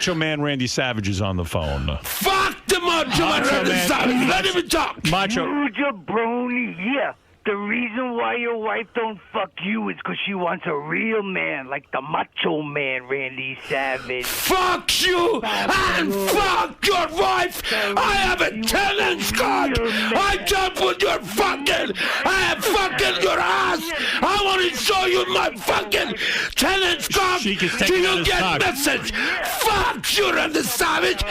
Macho Man Randy Savage is on the phone. Fuck the Macho Man Randy Savage. Let him talk. Macho. You jabroni, yeah. The reason why your wife don't fuck you is because she wants a real man like the Macho Man Randy Savage. Fuck you and fuck your wife. I have a 10-inch cock. I jump with your fucking. I am fucking your ass. I want to show you my fucking 10-inch cock. Sheik is Do taking out you his get cock. message? Fuck you, Randy Savage.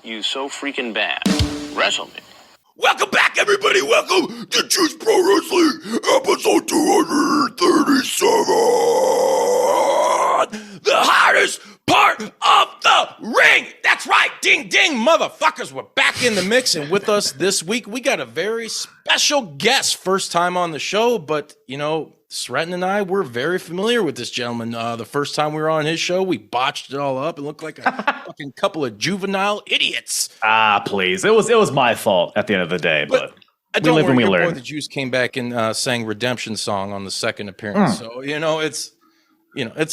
You so freaking bad. Wrestle me. Welcome back, everybody. Welcome to Juice Pro Wrestling, episode 237. The hardest part of the ring. That's right. Ding, ding, motherfuckers. We're back in the mix, and with us this week, we got a very special guest. First time on the show, but, you know, Sretton and I were very familiar with this gentleman. The first time we were on his show, we botched it all up and looked like a fucking couple of juvenile idiots. Please. It was my fault at the end of the day, but we live and we learn. Boy, the Juice came back and sang Redemption Song on the second appearance. So, it's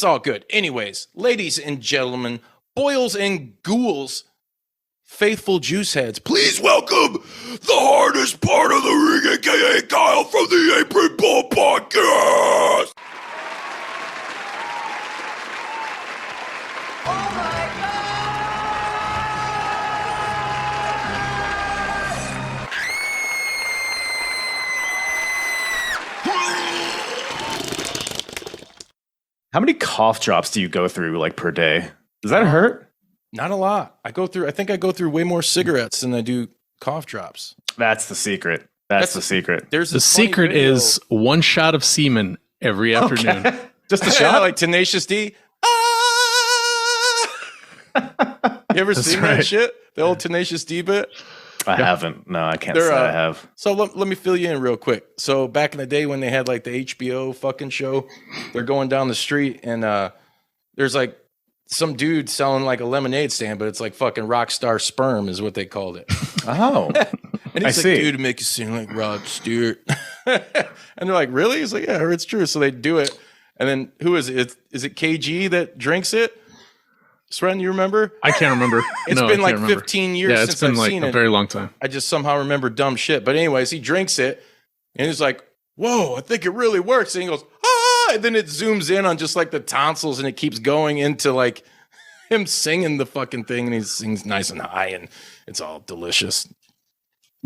all good. Anyways, ladies and gentlemen, boils and ghouls, faithful juice heads, please welcome the hardest part of the ring, a.k.a. Kyle from the Apron Bump podcast. How many cough drops do you go through like per day? Does that hurt? Not a lot. I think I go through way more cigarettes than I do cough drops. That's the secret. That's the secret. There's the secret is one shot of semen every afternoon. Okay. Just a shot? Like Tenacious D. You ever seen that shit? The old Tenacious D bit? I haven't. No, I can't say I have. So let me fill you in real quick. So back in the day when they had like the HBO fucking show, they're going down the street and there's like some dude selling like a lemonade stand, but it's like fucking rock star sperm is what they called it. Oh, and he's like, dude, make you seem like Rod Stewart. And they're like, really? He's like, yeah, I heard it's true. So they do it. And then who is it? Is it KG that drinks it? Sren, you remember? I can't remember. It's been like 15 years since I've seen it. A very long time. I just somehow remember dumb shit. But anyways, he drinks it and he's like, whoa, I think it really works. And he goes, and then it zooms in on just like the tonsils and it keeps going into like him singing the fucking thing and he sings nice and high and it's all delicious.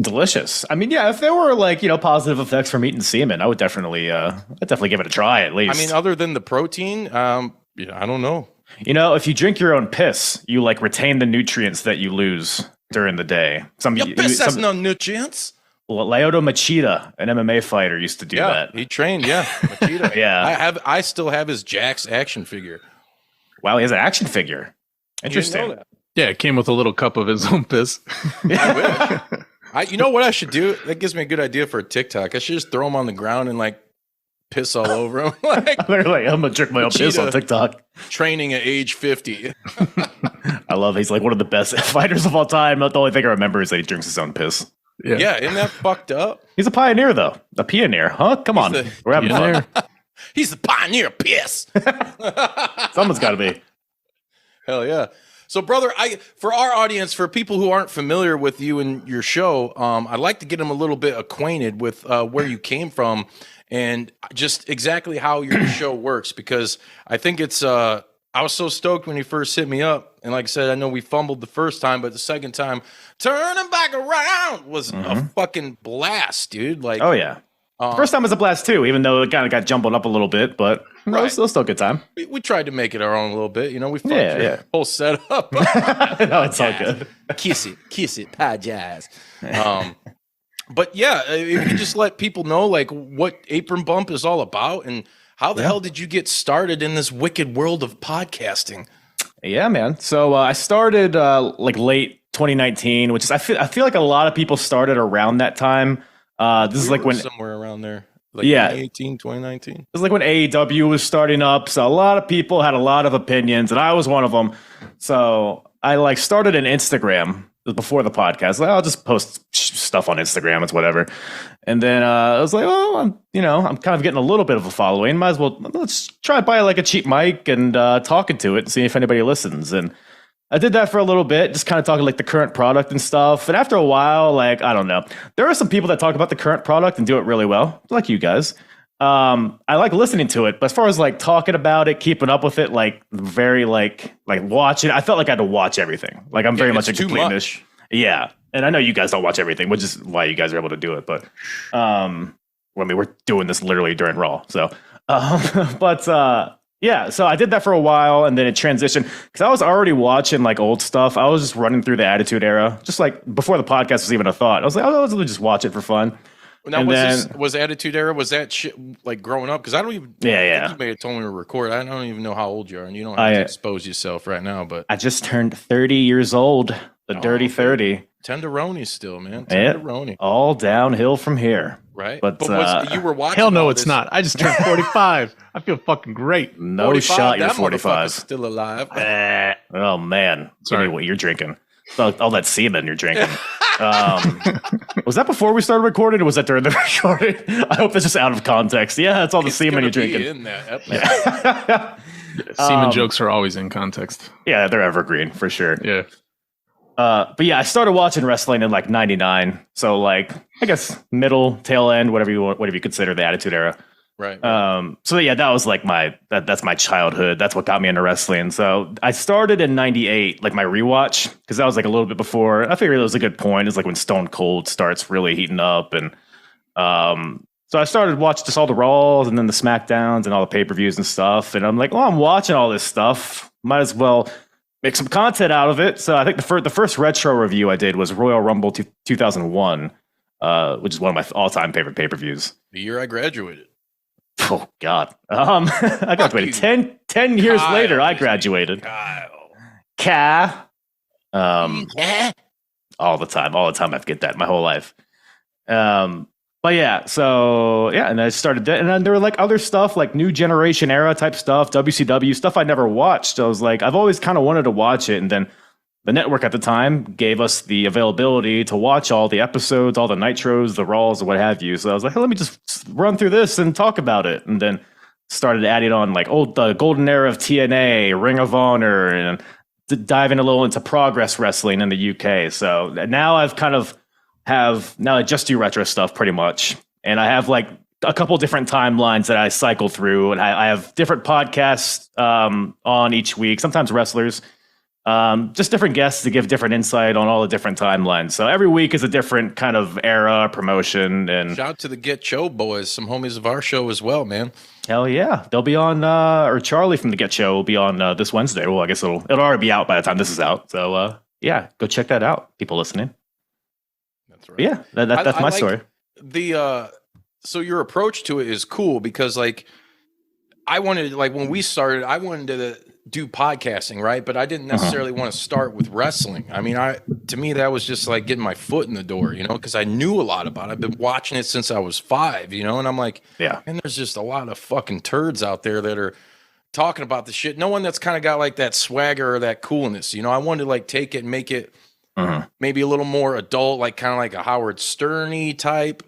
Delicious. I mean, yeah, if there were like, positive effects from eating semen, I would definitely give it a try at least. I mean, other than the protein, I don't know. If you drink your own piss, you like retain the nutrients that you lose during the day. Your piss has no nutrients. Lyoto Machida, an MMA fighter, used to do that. He trained, Machida. Yeah. I still have his Jax action figure. Wow, he has an action figure. Interesting. You know that. Yeah, it came with a little cup of his own piss. I wish. You know what I should do? That gives me a good idea for a TikTok. I should just throw him on the ground and like piss all over him. They're like, I'm gonna drink my own piss on TikTok. Training at age 50. I love he's like one of the best fighters of all time. The only thing I remember is that he drinks his own piss. Yeah, isn't that fucked up? He's a pioneer, though. A pioneer, huh? Come on. We're having fun. He's the pioneer of piss. Someone's got to be. Hell yeah. So, brother, for our audience, for people who aren't familiar with you and your show, I'd like to get them a little bit acquainted with where you came from and just exactly how your show works, because I think it's I was so stoked when you first hit me up. And like I said, I know we fumbled the first time, but the second time, turning back around was a fucking blast, dude. Like, oh, yeah. First time was a blast, too, even though it kind of got jumbled up a little bit. But it was still a good time. We tried to make it our own a little bit. We fucked your whole setup. No, it's all good. Kiss it, pie jazz. But yeah, if you could just let people know like what Apron Bump is all about and how the hell did you get started in this wicked world of podcasting? Yeah, man. So I started like late 2019, which is I feel like a lot of people started around that time. This is like when somewhere around there. Like Yeah. 2018, 2019. It was like when AEW was starting up, so a lot of people had a lot of opinions, and I was one of them. So I like started an Instagram before the podcast. Like, I'll just post stuff on Instagram. It's whatever. And then I was like, oh, I'm kind of getting a little bit of a following. Might as well let's try buy like a cheap mic and talking to it and see if anybody listens. And I did that for a little bit, just kind of talking like the current product and stuff. And after a while, like, I don't know, there are some people that talk about the current product and do it really well, like you guys. I like listening to it, but as far as like talking about it, keeping up with it, like very like watching, I felt like I had to watch everything. Like I'm very much a complete niche. Yeah. And I know you guys don't watch everything, which is why you guys are able to do it. But we're doing this literally during Raw. So, yeah, so I did that for a while, and then it transitioned because I was already watching like old stuff. I was just running through the Attitude Era, just like before the podcast was even a thought. I was like, oh, let's just watch it for fun. Now, was Attitude Era? Was that shit like growing up? Because I don't even. Yeah. You may have told me to record. I don't even know how old you are, and you don't have to expose yourself right now. But I just turned 30 years old. The dirty 30. Tenderoni still, man. Tenderoni. Yeah, all downhill from here. Right. But you were watching. Hell no, it's not. I just turned 45. I feel fucking great. No 45, shot, you're 45. Still alive. Oh, man. Sorry, what you're drinking. All that semen you're drinking. Was that before we started recording, or was that during the recording? I hope that's just out of context. Yeah, it's all the semen you're drinking. In that episode. Semen jokes are always in context. Yeah, they're evergreen for sure. Yeah. But yeah, I started watching wrestling in like '99, so like I guess middle, tail end, whatever you consider the Attitude Era. Right. So yeah, that was like that's my childhood. That's what got me into wrestling. So I started in '98, like my rewatch, because that was like a little bit before. I figured it was a good point. It's like when Stone Cold starts really heating up, and so I started watching just all the Raws and then the SmackDowns and all the pay-per-views and stuff. And I'm like, well, I'm watching all this stuff. Might as well make some content out of it. So I think the first retro review I did was Royal Rumble 2001, which is one of my all-time favorite pay-per-views. The year I graduated. Oh, God. I graduated 10 years later. I graduated. Kyle. All the time. I forget that my whole life. But yeah, so yeah, and I started that, and then there were like other stuff, like New Generation Era type stuff, WCW stuff I never watched. So I was like, I've always kind of wanted to watch it, and then the network at the time gave us the availability to watch all the episodes, all the Nitros, the Raws, or what have you. So I was like, hey, let me just run through this and talk about it, and then started adding on like the golden era of TNA, Ring of Honor, and diving a little into Progress Wrestling in the UK. So now I've kind of now I just do retro stuff pretty much. And I have like a couple different timelines that I cycle through, and I have different podcasts on each week, sometimes wrestlers, just different guests to give different insight on all the different timelines. So every week is a different kind of era, promotion. And shout out to the Get Show boys, some homies of our show as well, man. Hell yeah. They'll be on, or Charlie from the Get Show will be on this Wednesday. Well, I guess it'll already be out by the time this is out. So yeah, go check that out, people listening. Right. Yeah, that's my story. So your approach to it is cool because like I wanted, like when we started, I wanted to do podcasting, right? But I didn't necessarily want to start with wrestling. I mean, to me that was just like getting my foot in the door, you know, because I knew a lot about it. I've been watching it since I was 5, you know, and I'm like, yeah, and there's just a lot of fucking turds out there that are talking about the shit. No one that's kind of got like that swagger or that coolness, you know. I wanted to like take it and make it maybe a little more adult, like kind of like a Howard Stern-y type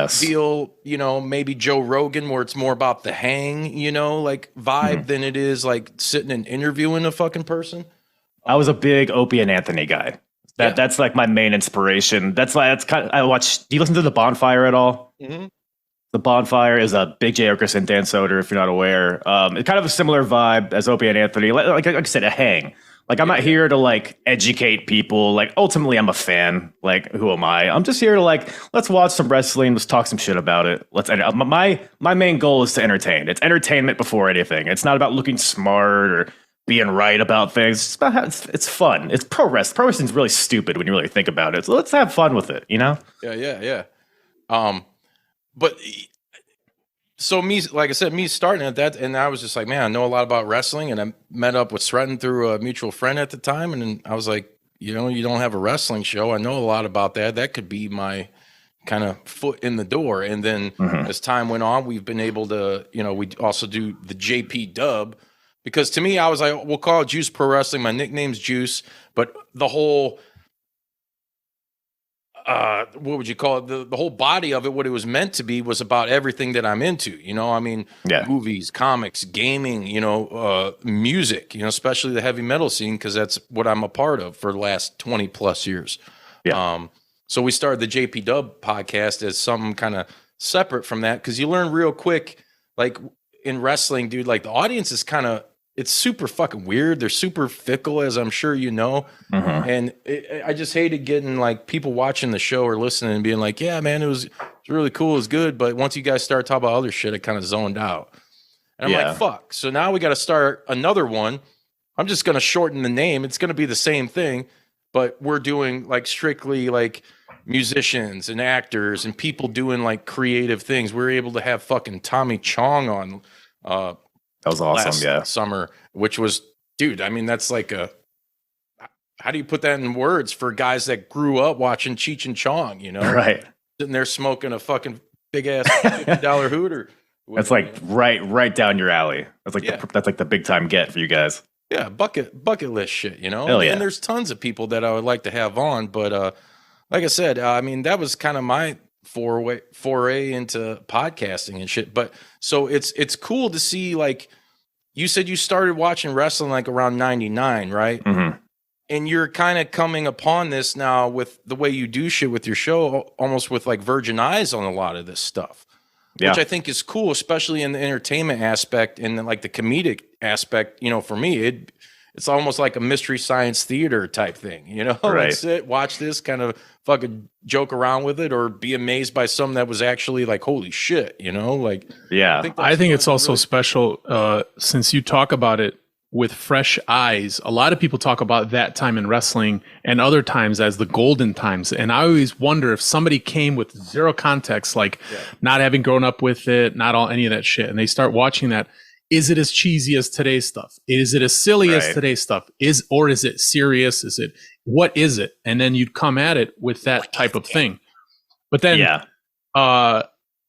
feel, you know, maybe Joe Rogan where it's more about the hang, you know, like vibe than it is like sitting and interviewing a fucking person. I was a big Opie and Anthony guy. That's like my main inspiration. That's kind of, I watch. Do you listen to The Bonfire at all? Mm-hmm. The Bonfire is a Big J. Okerson, Dan Soder, if you're not aware. It's kind of a similar vibe as Opie and Anthony. Like I said, a hang. Like, I'm not here to, like, educate people. Like, ultimately, I'm a fan. Like, who am I? I'm just here to, like, let's watch some wrestling. Let's talk some shit about it. My main goal is to entertain. It's entertainment before anything. It's not about looking smart or being right about things. It's about it's fun. It's pro wrestling. Pro wrestling's really stupid when you really think about it. So let's have fun with it, you know? Yeah. But... So me, like I said, me starting at that, and I was just like, man, I know a lot about wrestling, and I met up with Stretton through a mutual friend at the time, and then I was like, you know, you don't have a wrestling show. I know a lot about that. That could be my kind of foot in the door. And then as time went on, we've been able to, we also do the JP dub, because to me, I was like, we'll call it Juice Pro Wrestling. My nickname's Juice, but the whole, what would you call it? The whole body of it, what it was meant to be, was about everything that I'm into, movies, comics, gaming, music, especially the heavy metal scene, because that's what I'm a part of for the last 20 plus years. Yeah. So we started the JP Dub podcast as something kind of separate from that, because you learn real quick, like in wrestling, dude, like the audience is it's super fucking weird. They're super fickle, as I'm sure you know. And I just hated getting like people watching the show or listening and being like, yeah, man, it was really cool. It was good. But once you guys start talking about other shit, it kind of zoned out. And I'm like, fuck. So now we got to start another one. I'm just going to shorten the name. It's going to be the same thing, but we're doing like strictly like musicians and actors and people doing like creative things. We were able to have fucking Tommy Chong on that was awesome, last summer, which was, dude, I mean, that's like how do you put that in words for guys that grew up watching Cheech and Chong, Right. Sitting there smoking a fucking big ass $50 hooter. That's like right down your alley. That's like that's like the big time get for you guys. Yeah, bucket list shit, Hell yeah. And there's tons of people that I would like to have on, but like I said, I mean, that was kind of my foray into podcasting and shit. But so it's cool to see, like you said, you started watching wrestling like around 99, right? And you're kind of coming upon this now with the way you do shit with your show, almost with like virgin eyes on a lot of this stuff, which I think is cool, especially in the entertainment aspect and like the comedic aspect. For me, it's almost like a mystery science theater type thing, Right. Like sit, watch this, kind of fucking joke around with it, or be amazed by something that was actually like, holy shit, like, yeah. I think it's also special since you talk about it with fresh eyes. A lot of people talk about that time in wrestling and other times as the golden times. And I always wonder if somebody came with zero context, like not having grown up with it, not all any of that shit, and they start watching that. Is it as cheesy as today's stuff? Is it as silly as today's stuff? Or is it serious? What is it? And then you'd come at it with that type of thing. But then,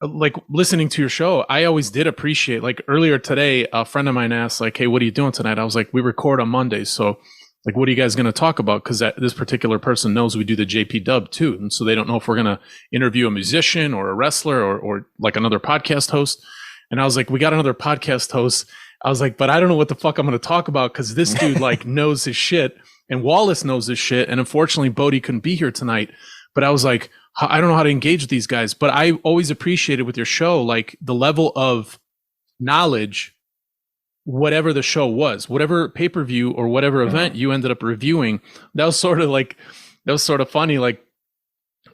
like listening to your show, I always did appreciate, like earlier today, a friend of mine asked like, hey, what are you doing tonight? I was like, we record on Mondays. So like, what are you guys going to talk about? Because this particular person knows we do the JP dub too. And so they don't know if we're going to interview a musician or a wrestler or like another podcast host. And I was like, we got another podcast host. I was like, but I don't know what the fuck I'm going to talk about, because this dude like knows his shit, and Wallace knows his shit. And unfortunately, Bodie couldn't be here tonight. But I was like, I don't know how to engage with these guys. But I always appreciated with your show, like the level of knowledge, whatever the show was, whatever pay-per-view or whatever event you ended up reviewing. That was sort of funny. Like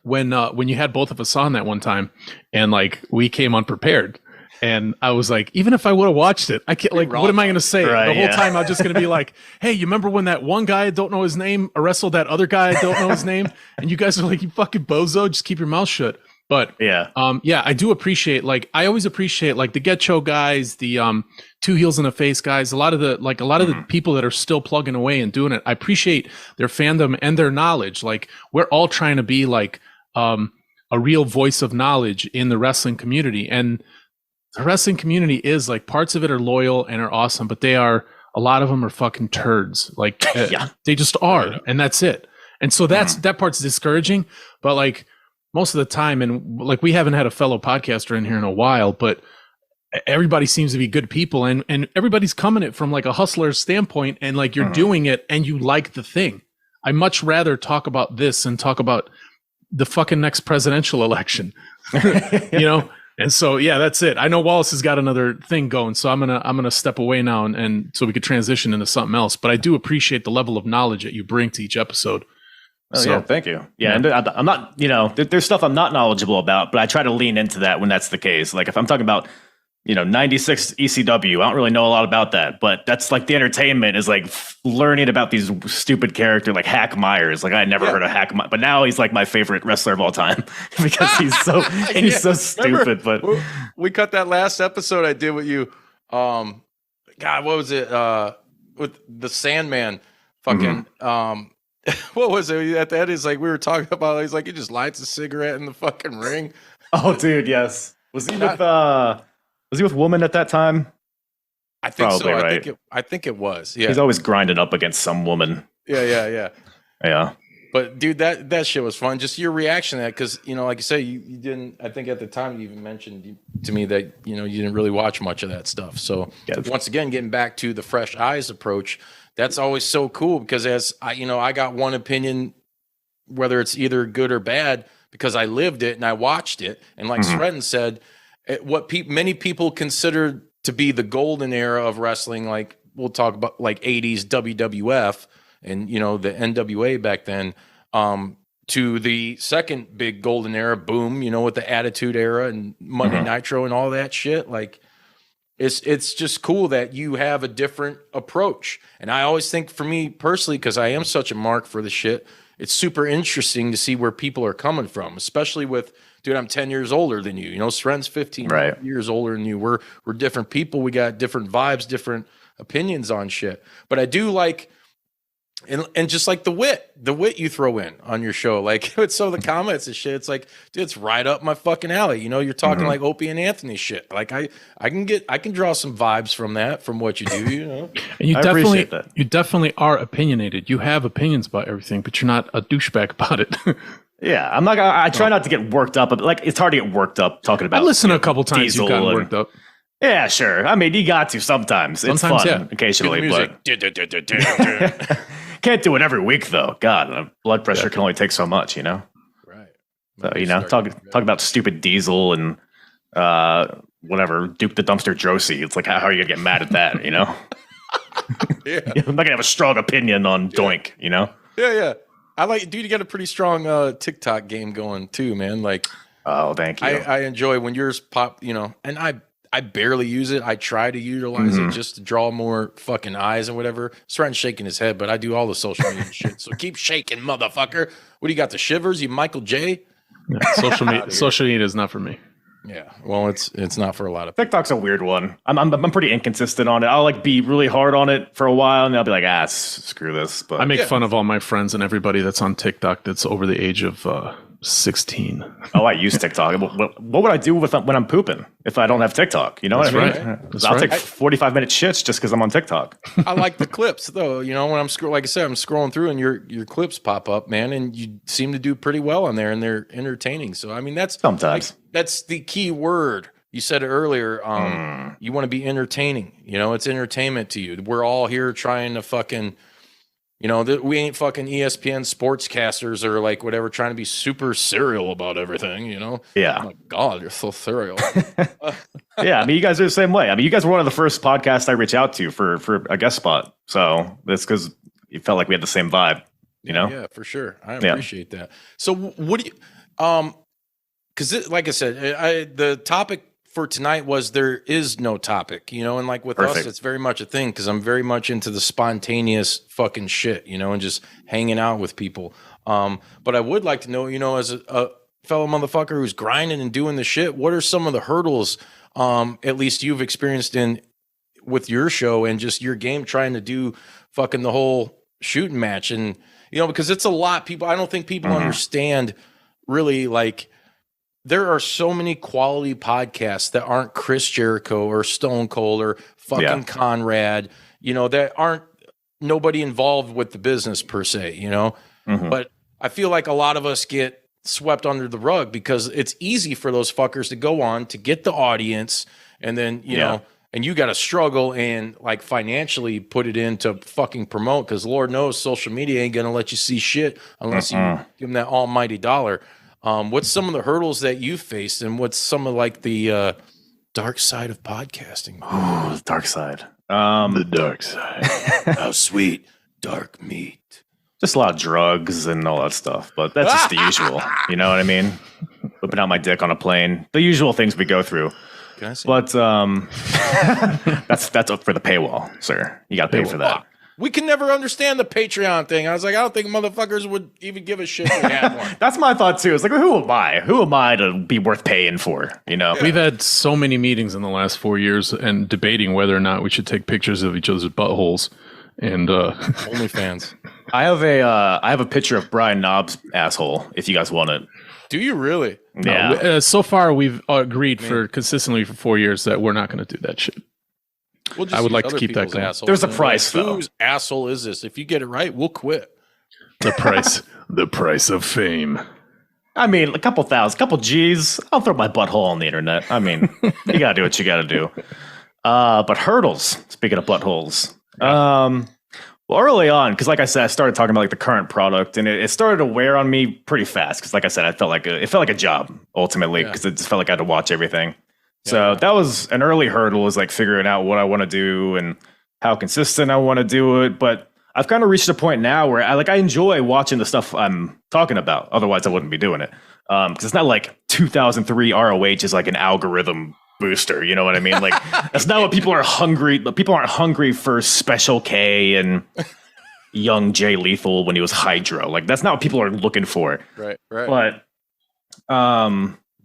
when you had both of us on that one time, and like we came unprepared. And I was like, even if I would have watched it, I can't, like, what am I going to say? The whole time I'm just going to be like, hey, you remember when that one guy, I don't know his name, wrestled that other guy, I don't know his name? And you guys are like, you fucking bozo, just keep your mouth shut. But I do appreciate, like, I always appreciate like the Get Show guys, the Two Heels in the Face guys, a lot of the people that are still plugging away and doing it. I appreciate their fandom and their knowledge. Like, we're all trying to be like a real voice of knowledge in the wrestling community. And the wrestling community is like, parts of it are loyal and are awesome, but a lot of them are fucking turds. Like they just are. And that's it. And so that part's discouraging, but like most of the time, and like, we haven't had a fellow podcaster in here in a while, but everybody seems to be good people, and everybody's coming it from like a hustler's standpoint, and like you're doing it and you like the thing. I much rather talk about this and talk about the fucking next presidential election, And so, that's it. I know Wallace has got another thing going, so I'm gonna step away now, and so we could transition into something else. But I do appreciate the level of knowledge that you bring to each episode. Thank you. And I'm not, there's stuff I'm not knowledgeable about, but I try to lean into that when that's the case. Like if I'm talking about, 96 ECW, I don't really know a lot about that, but that's like the entertainment is like learning about these stupid characters like Hack Myers. Like I never heard of Hack Myers, but now he's like my favorite wrestler of all time because he's so stupid. But we cut that last episode I did with you. God, what was it? With the Sandman, fucking. what was it at the end? Is like we were talking about. He's like he just lights a cigarette in the fucking ring. Oh, dude, yes. Was he with woman at that time? I think Probably, so. right. I think it was. Yeah. He's always grinding up against some woman. Yeah. Yeah. But dude, that shit was fun. Just your reaction to that, because like you say, you didn't. I think at the time you even mentioned to me that you didn't really watch much of that stuff. So once again, getting back to the fresh eyes approach, that's always so cool because as I got one opinion, whether it's either good or bad, because I lived it and I watched it, and like Sretton said, what many people consider to be the golden era of wrestling, like we'll talk about like 80s WWF. And the NWA back then, to the second big golden era, boom, with the Attitude Era and Monday Nitro and all that shit. Like, it's just cool that you have a different approach. And I always think, for me personally, because I am such a mark for the shit, it's super interesting to see where people are coming from, especially with, dude, I'm 10 years older than you. Sren's 15 years older than you. We're different people. We got different vibes, different opinions on shit. But I do like. And just like the wit you throw in on your show, like with some of the comments and shit, it's like, dude, it's right up my fucking alley. You're talking like Opie and Anthony shit. Like I can draw some vibes from that, from what you do, And you definitely are opinionated. You have opinions about everything, but you're not a douchebag about it. Yeah, I'm not. I try not to get worked up, but like it's hard to get worked up talking about. I listened a couple times. You got worked up. Yeah, sure. I mean, you got to sometimes. It's fun occasionally, but can't do it every week though. God, blood pressure can only take so much, Right. So talk about stupid Diesel and whatever Duke the Dumpster Drosy. It's like how are you gonna get mad at that? Yeah. I'm not gonna have a strong opinion on Doink. Yeah. I like, dude. You got a pretty strong TikTok game going too, man. Like, oh, thank you. I enjoy when yours pop. And I barely use it. I try to utilize it just to draw more fucking eyes and whatever. Sren's shaking his head, but I do all the social media shit. So keep shaking, motherfucker. What do you got? The shivers? You Michael J? Yeah, social media is not for me. Yeah, well, it's not for a lot of people. TikTok's a weird one. I'm pretty inconsistent on it. I'll like be really hard on it for a while, and then I'll be like, screw this. But I make fun of all my friends and everybody that's on TikTok that's over the age of 16. Oh, I use TikTok. What would I do when I'm pooping if I don't have TikTok? You know what I mean? Right. I'll take 45-minute shits just because I'm on TikTok. I like the clips though. When I'm like I said, I'm scrolling through and your clips pop up, man, and you seem to do pretty well on there, and they're entertaining. So I mean, that's sometimes that's the key word. You said it earlier. You want to be entertaining. It's entertainment to you. We're all here trying to fucking. We ain't fucking ESPN sportscasters or like whatever, trying to be super serial about everything, Yeah. Oh my God, you're so serial. Yeah, I mean, you guys are the same way. I mean, you guys were one of the first podcasts I reached out to for a guest spot. So that's because you felt like we had the same vibe, Yeah, for sure. I appreciate that. So what do you, because like I said, the topic for tonight was there is no topic, and like with us, it's very much a thing because I'm very much into the spontaneous fucking shit, and just hanging out with people. But I would like to know, as a fellow motherfucker who's grinding and doing the shit, what are some of the hurdles, at least you've experienced with your show and just your game trying to do fucking the whole shooting match? And, because it's a lot. I don't think people understand really like, there are so many quality podcasts that aren't Chris Jericho or Stone Cold or fucking Conrad, that aren't nobody involved with the business per se, But I feel like a lot of us get swept under the rug because it's easy for those fuckers to go on to get the audience and then, you know, and you got to struggle and like financially put it in to fucking promote because Lord knows social media ain't going to let you see shit unless you give them that almighty dollar. What's some of the hurdles that you faced, and what's some of like the dark side of podcasting? Oh, the dark side. The dark side. How sweet, dark meat. Just a lot of drugs and all that stuff, but that's just the usual. You know what I mean? Whipping out my dick on a plane. The usual things we go through. Can I see? But that's up for the paywall, sir. You got to pay for that. We can never understand the Patreon thing. I was like, I don't think motherfuckers would even give a shit if we had one. That's my thought too. It's like, who am I? Who am I to be worth paying for? We've had so many meetings in the last 4 years and debating whether or not we should take pictures of each other's buttholes and OnlyFans. I have a picture of Brian Knobs' asshole. If you guys want it. Do you really? Yeah. So far, we've agreed consistently for 4 years that we're not going to do that shit. We'll just I would use like to other keep that people's going. assholes. There's a price, though. Whose asshole is this? If you get it right, we'll quit. The price of fame. I mean, a couple G's. I'll throw my butthole on the internet. I mean, you gotta do what you gotta do. But hurdles. Speaking of buttholes, well, early on, because like I said, I started talking about like the current product, and it started to wear on me pretty fast. Because like I said, it felt like a job ultimately, because it just felt like I had to watch everything. So that was an early hurdle, is like figuring out what I want to do and how consistent I want to do it. But I've kind of reached a point now where I enjoy watching the stuff I'm talking about. Otherwise, I wouldn't be doing it. Because it's not like 2003 ROH is like an algorithm booster. You know what I mean? Like that's not what people are hungry. People aren't hungry for Special K and young Jay Lethal when he was Hydro. Like that's not what people are looking for. Right.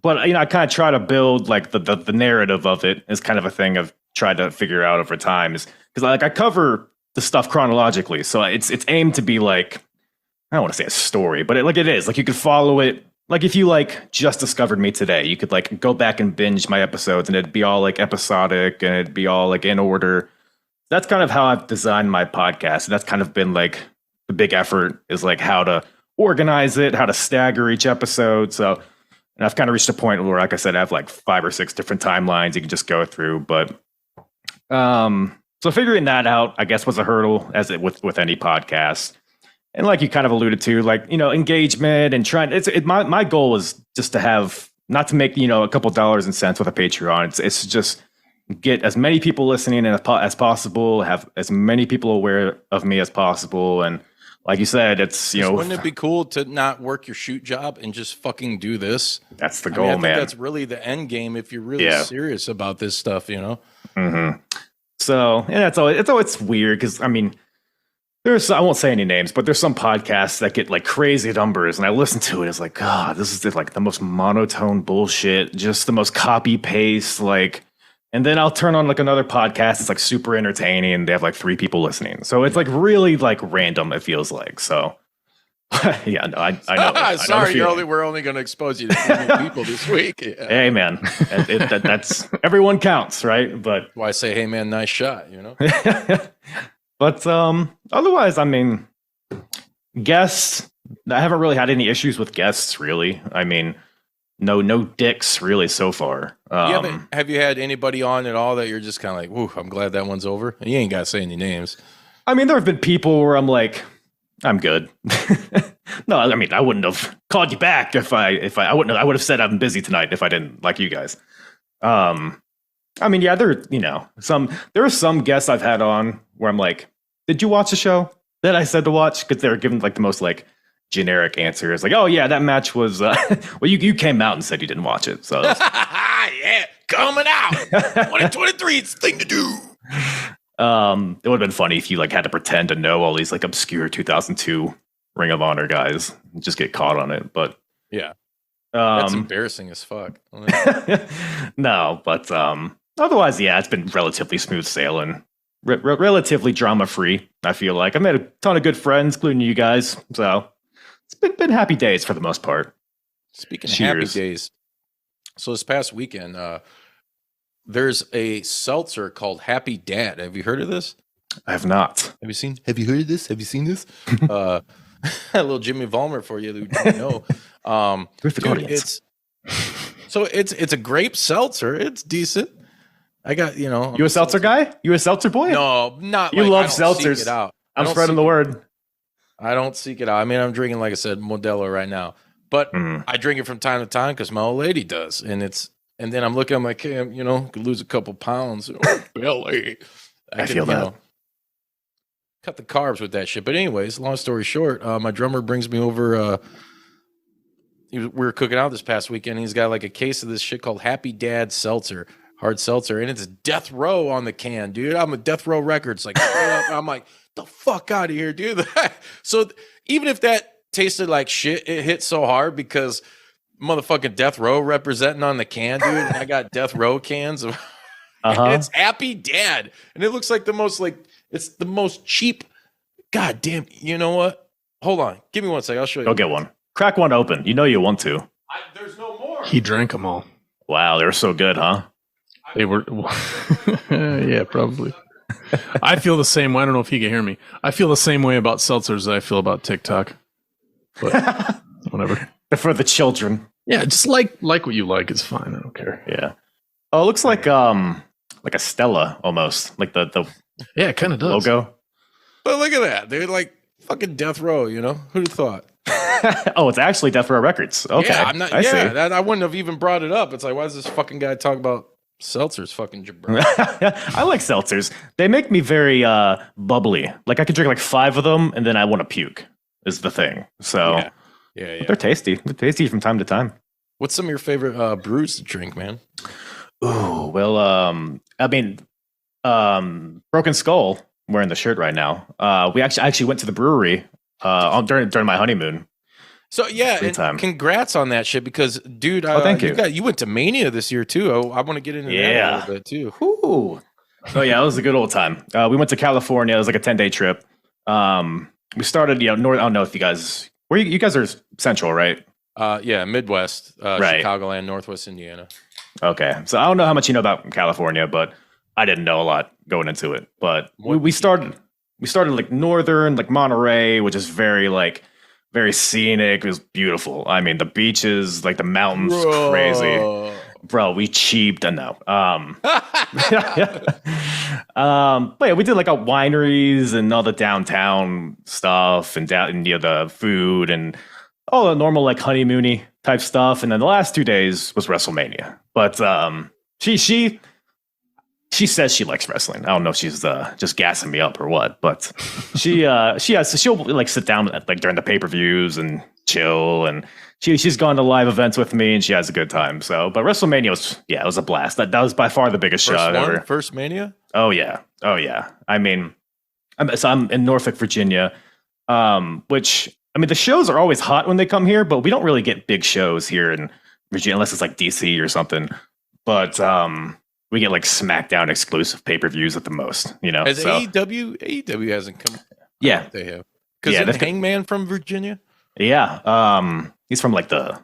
But you know, I kind of try to build like the narrative of it is kind of a thing I've tried to figure out over time, is because like I cover the stuff chronologically, so it's aimed to be like, I don't want to say a story, but it is like you could follow it. Like if you like just discovered me today, you could like go back and binge my episodes, and it'd be all like episodic, and it'd be all like in order. That's kind of how I've designed my podcast. That's kind of been like the big effort, is like how to organize it, how to stagger each episode. So. And I've kind of reached a point where, like I said, I have like 5 or 6 different timelines you can just go through. But so figuring that out, I guess, was a hurdle, as it with any podcast. And like you kind of alluded to, like, you know, engagement and trying. My goal is just to have, not to make, you know, a couple dollars and cents with a Patreon. It's just get as many people listening as possible, have as many people aware of me as possible, and like you said, it's, you know, wouldn't it be cool to not work your shoot job and just fucking do this? That's the goal, I think man. that's really the end game if you're really serious about this stuff, you know? Mm-hmm. So, and it's weird because, I mean, I won't say any names, but there's some podcasts that get like crazy numbers, and I listen to it. It's like, God, this is like the most monotone bullshit, just the most copy paste, like. And then I'll turn on like another podcast. It's like super entertaining, and they have like 3 people listening. So it's like really like random. It feels like. So yeah, no, I know. Sorry, we're only going to expose you to 3 new people this week. Yeah. Hey man, that's everyone counts, right? But why I say, hey man, nice shot, you know. But otherwise, I mean, guests. I haven't really had any issues with guests, really. I mean. No dicks really so far. Have you had anybody on at all that you're just kind of like, whoo, I'm glad that one's over? And you ain't got to say any names. I mean, there have been people where I'm like, I'm good. No, I mean, I wouldn't have called you back if I would have said I'm busy tonight if I didn't like you guys. I mean, yeah, there are some guests I've had on where I'm like, did you watch the show that I said to watch? Because they're giving like the most like generic answers, like, oh yeah, that match was well, you came out and said you didn't watch it, so yeah, coming out 2023, it's the thing to do. It would have been funny if you like had to pretend to know all these like obscure 2002 Ring of Honor guys and just get caught on it. But yeah, that's embarrassing as fuck. No, but otherwise, yeah, it's been relatively smooth sailing, relatively drama free. I feel like I've made a ton of good friends, including you guys, so it's been happy days for the most part. Speaking of happy days, so this past weekend, there's a seltzer called Happy Dad. Have you heard of this? I have not. Have you heard of this? Have you seen this? A little Jimmy Vollmer for you who don't know. It's a grape seltzer. It's decent. I got, you know. You a seltzer guy? You a seltzer boy? No, not. You love seltzers. I'm spreading the word. I don't seek it out. I mean, I'm drinking, like I said, Modelo right now, but I drink it from time to time because my old lady does, and then I'm looking, I'm like, hey, you know, could lose a couple pounds. Oh, belly. I feel that. Cut the carbs with that shit. But anyways, long story short, my drummer brings me over. We were cooking out this past weekend. And he's got like a case of this shit called Happy Dad Seltzer, hard seltzer, and it's Death Row on the can, dude. I'm a Death Row Records, like straight up. I'm like, the fuck out of here, dude. So even if that tasted like shit, it hit so hard because motherfucking Death Row representing on the can, dude. And I got Death Row cans of and it's Happy Dad, and it looks like it's the most cheap God damn. You know what? Hold on. Give me one second. I'll show you. Go get one. Crack one open. You know you want to. There's no more. He drank them all. Wow, they were so good, huh? They were. Yeah, probably. I feel the same way. I don't know if he can hear me. I feel the same way about seltzers as I feel about TikTok. But whatever. For the children. Yeah, just like what you like is fine. I don't care. Yeah. Oh, it looks like a Stella almost, like the Yeah, it kind of does. logo. But look at that. They're like fucking Death Row, you know? Who'd have thought? Oh, it's actually Death Row Records. Okay. Yeah, I'm not, I see. that, I wouldn't have even brought it up. It's like, why does this fucking guy talk about seltzers? Fucking jabber. I like seltzers. They make me very bubbly. Like I could drink like 5 of them and then I want to puke is the thing. So Yeah. they're tasty. They're tasty from time to time. What's some of your favorite brews to drink, man? Ooh, well, I mean, Broken Skull, I'm wearing the shirt right now. We actually went to the brewery during my honeymoon. So yeah, Free and time. congrats on that shit because, dude, thank you. You went to Mania this year too. I want to get into that a little bit too. Ooh. Oh yeah, it was a good old time. We went to California. It was like a 10-day trip. We started, north. I don't know if you guys, you guys are central, right? Yeah, Midwest, Right. Chicagoland, Northwest Indiana. Okay, so I don't know how much you know about California, but I didn't know a lot going into it. But we started like northern, like Monterey, which is very scenic. It was beautiful. I mean, the beaches, like the mountains, crazy. Bro, we cheaped enough. But yeah, we did like wineries and all the downtown stuff and the food and all the normal like honeymoony type stuff. And then the last 2 days was WrestleMania. But she says she likes wrestling. I don't know if she's just gassing me up or what, but she'll like sit down like during the pay-per-views and chill, and she's gone to live events with me and she has a good time. So, but WrestleMania it was a blast. That was by far the biggest show ever. First Mania? Oh yeah. I mean, I'm in Norfolk, Virginia, which I mean the shows are always hot when they come here, but we don't really get big shows here in Virginia unless it's like DC or something. But we get like SmackDown exclusive pay-per-views at the most, Has so, AEW hasn't come. Yeah. They have. Because Hangman from Virginia? Yeah. He's from like the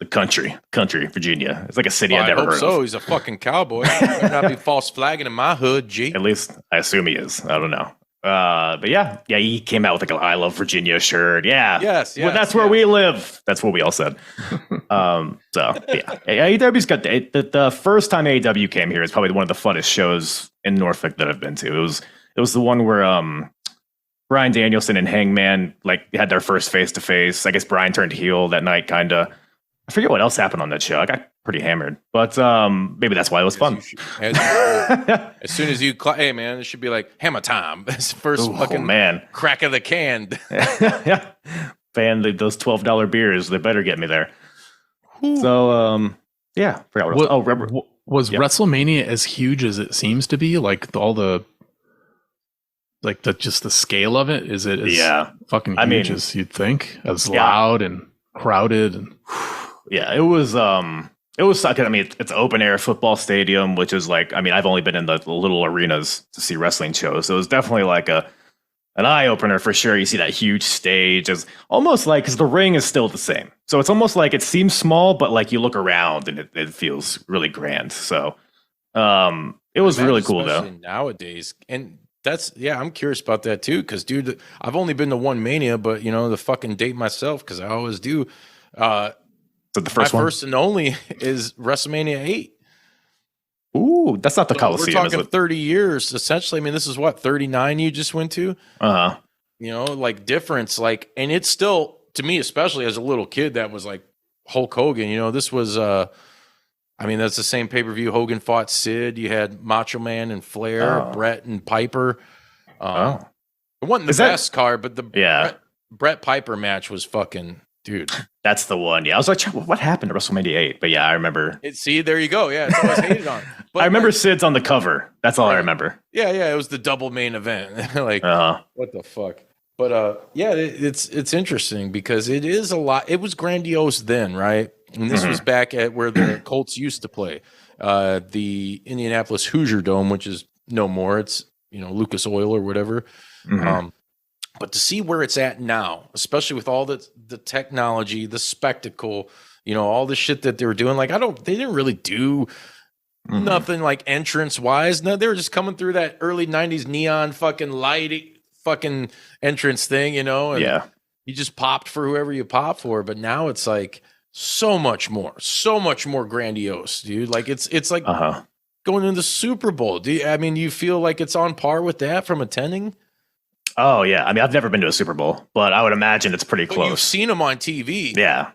country, Virginia. It's like a city I've never heard so. of. He's a fucking cowboy. Better not be false flagging in my hood, G. At least I assume he is. I don't know. But yeah, he came out with like an I Love Virginia shirt. Yeah. Yes. Well, that's where we live. That's what we all said. So yeah, AEW's got the first time AEW came here is probably one of the funnest shows in Norfolk that I've been to. It was the one where Bryan Danielson and Hangman like had their first face-to-face. I guess Bryan turned heel that night, kind of. I forget what else happened on that show. I got pretty hammered, but maybe that's why it was fun. As soon as you, hey man, it should be like hammer time. It's first fucking crack of the can. Fan those $12 beers. They better get me there. So yeah. Was WrestleMania as huge as it seems to be? Like all the. Like just the scale of it, is it as fucking huge as you'd think? As loud and crowded and it was I mean it's open air football stadium, which is like, I mean, I've only been in the little arenas to see wrestling shows, so it was definitely like an eye opener for sure. You see that huge stage, is almost like, because the ring is still the same, so it's almost like it seems small, but like you look around and it feels really grand. So it was really cool though nowadays. And I'm curious about that too, because dude, I've only been to one Mania, but the fucking date myself because I always do. So the first first and only is WrestleMania 8. Ooh, that's not the Coliseum. We're talking 30 years essentially. I mean, this is what 39 you just went to. Like difference, like, and it's still, to me, especially as a little kid, that was like Hulk Hogan. This was I mean, that's the same pay-per-view. Hogan fought Sid. You had Macho Man and Flair, Brett and Piper. It wasn't the best card, but the Brett Piper match was fucking, dude. That's the one. Yeah, I was like, what happened to WrestleMania 8? But yeah, I remember. See, there you go. Yeah, it's always hated on. But I remember Sid's on the cover. That's all I remember. Yeah, it was the double main event. Like, what the fuck? But it's interesting because it is a lot. It was grandiose then, right? And this was back at where the Colts used to play, the Indianapolis Hoosier Dome, which is no more. It's Lucas Oil or whatever. But to see where it's at now, especially with all the technology, the spectacle, all the shit that they were doing, like they didn't really do nothing like entrance wise. No, they were just coming through that early 90s neon fucking light fucking entrance thing, and you just popped for whoever you popped for. But now it's like so much more grandiose, dude. Like it's like going into the Super Bowl. You feel like it's on par with that from attending? Oh yeah, I mean, I've never been to a Super Bowl, but I would imagine it's pretty close. You've seen them on TV. Yeah.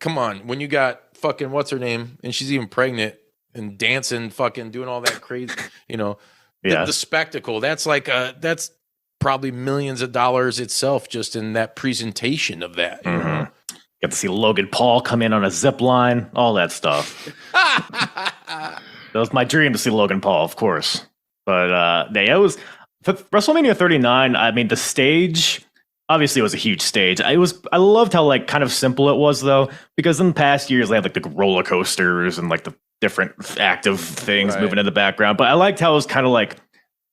Come on. When you got fucking what's her name, and she's even pregnant and dancing, fucking doing all that crazy, the spectacle. That's like that's probably millions of dollars itself just in that presentation of that. You know? Get to see Logan Paul come in on a zip line, all that stuff. That was my dream to see Logan Paul, of course. But it was. WrestleMania 39, I mean, the stage, obviously it was a huge stage. I loved how like kind of simple it was though, because in the past years they had like the roller coasters and like the different active things moving in the background. But I liked how it was kind of like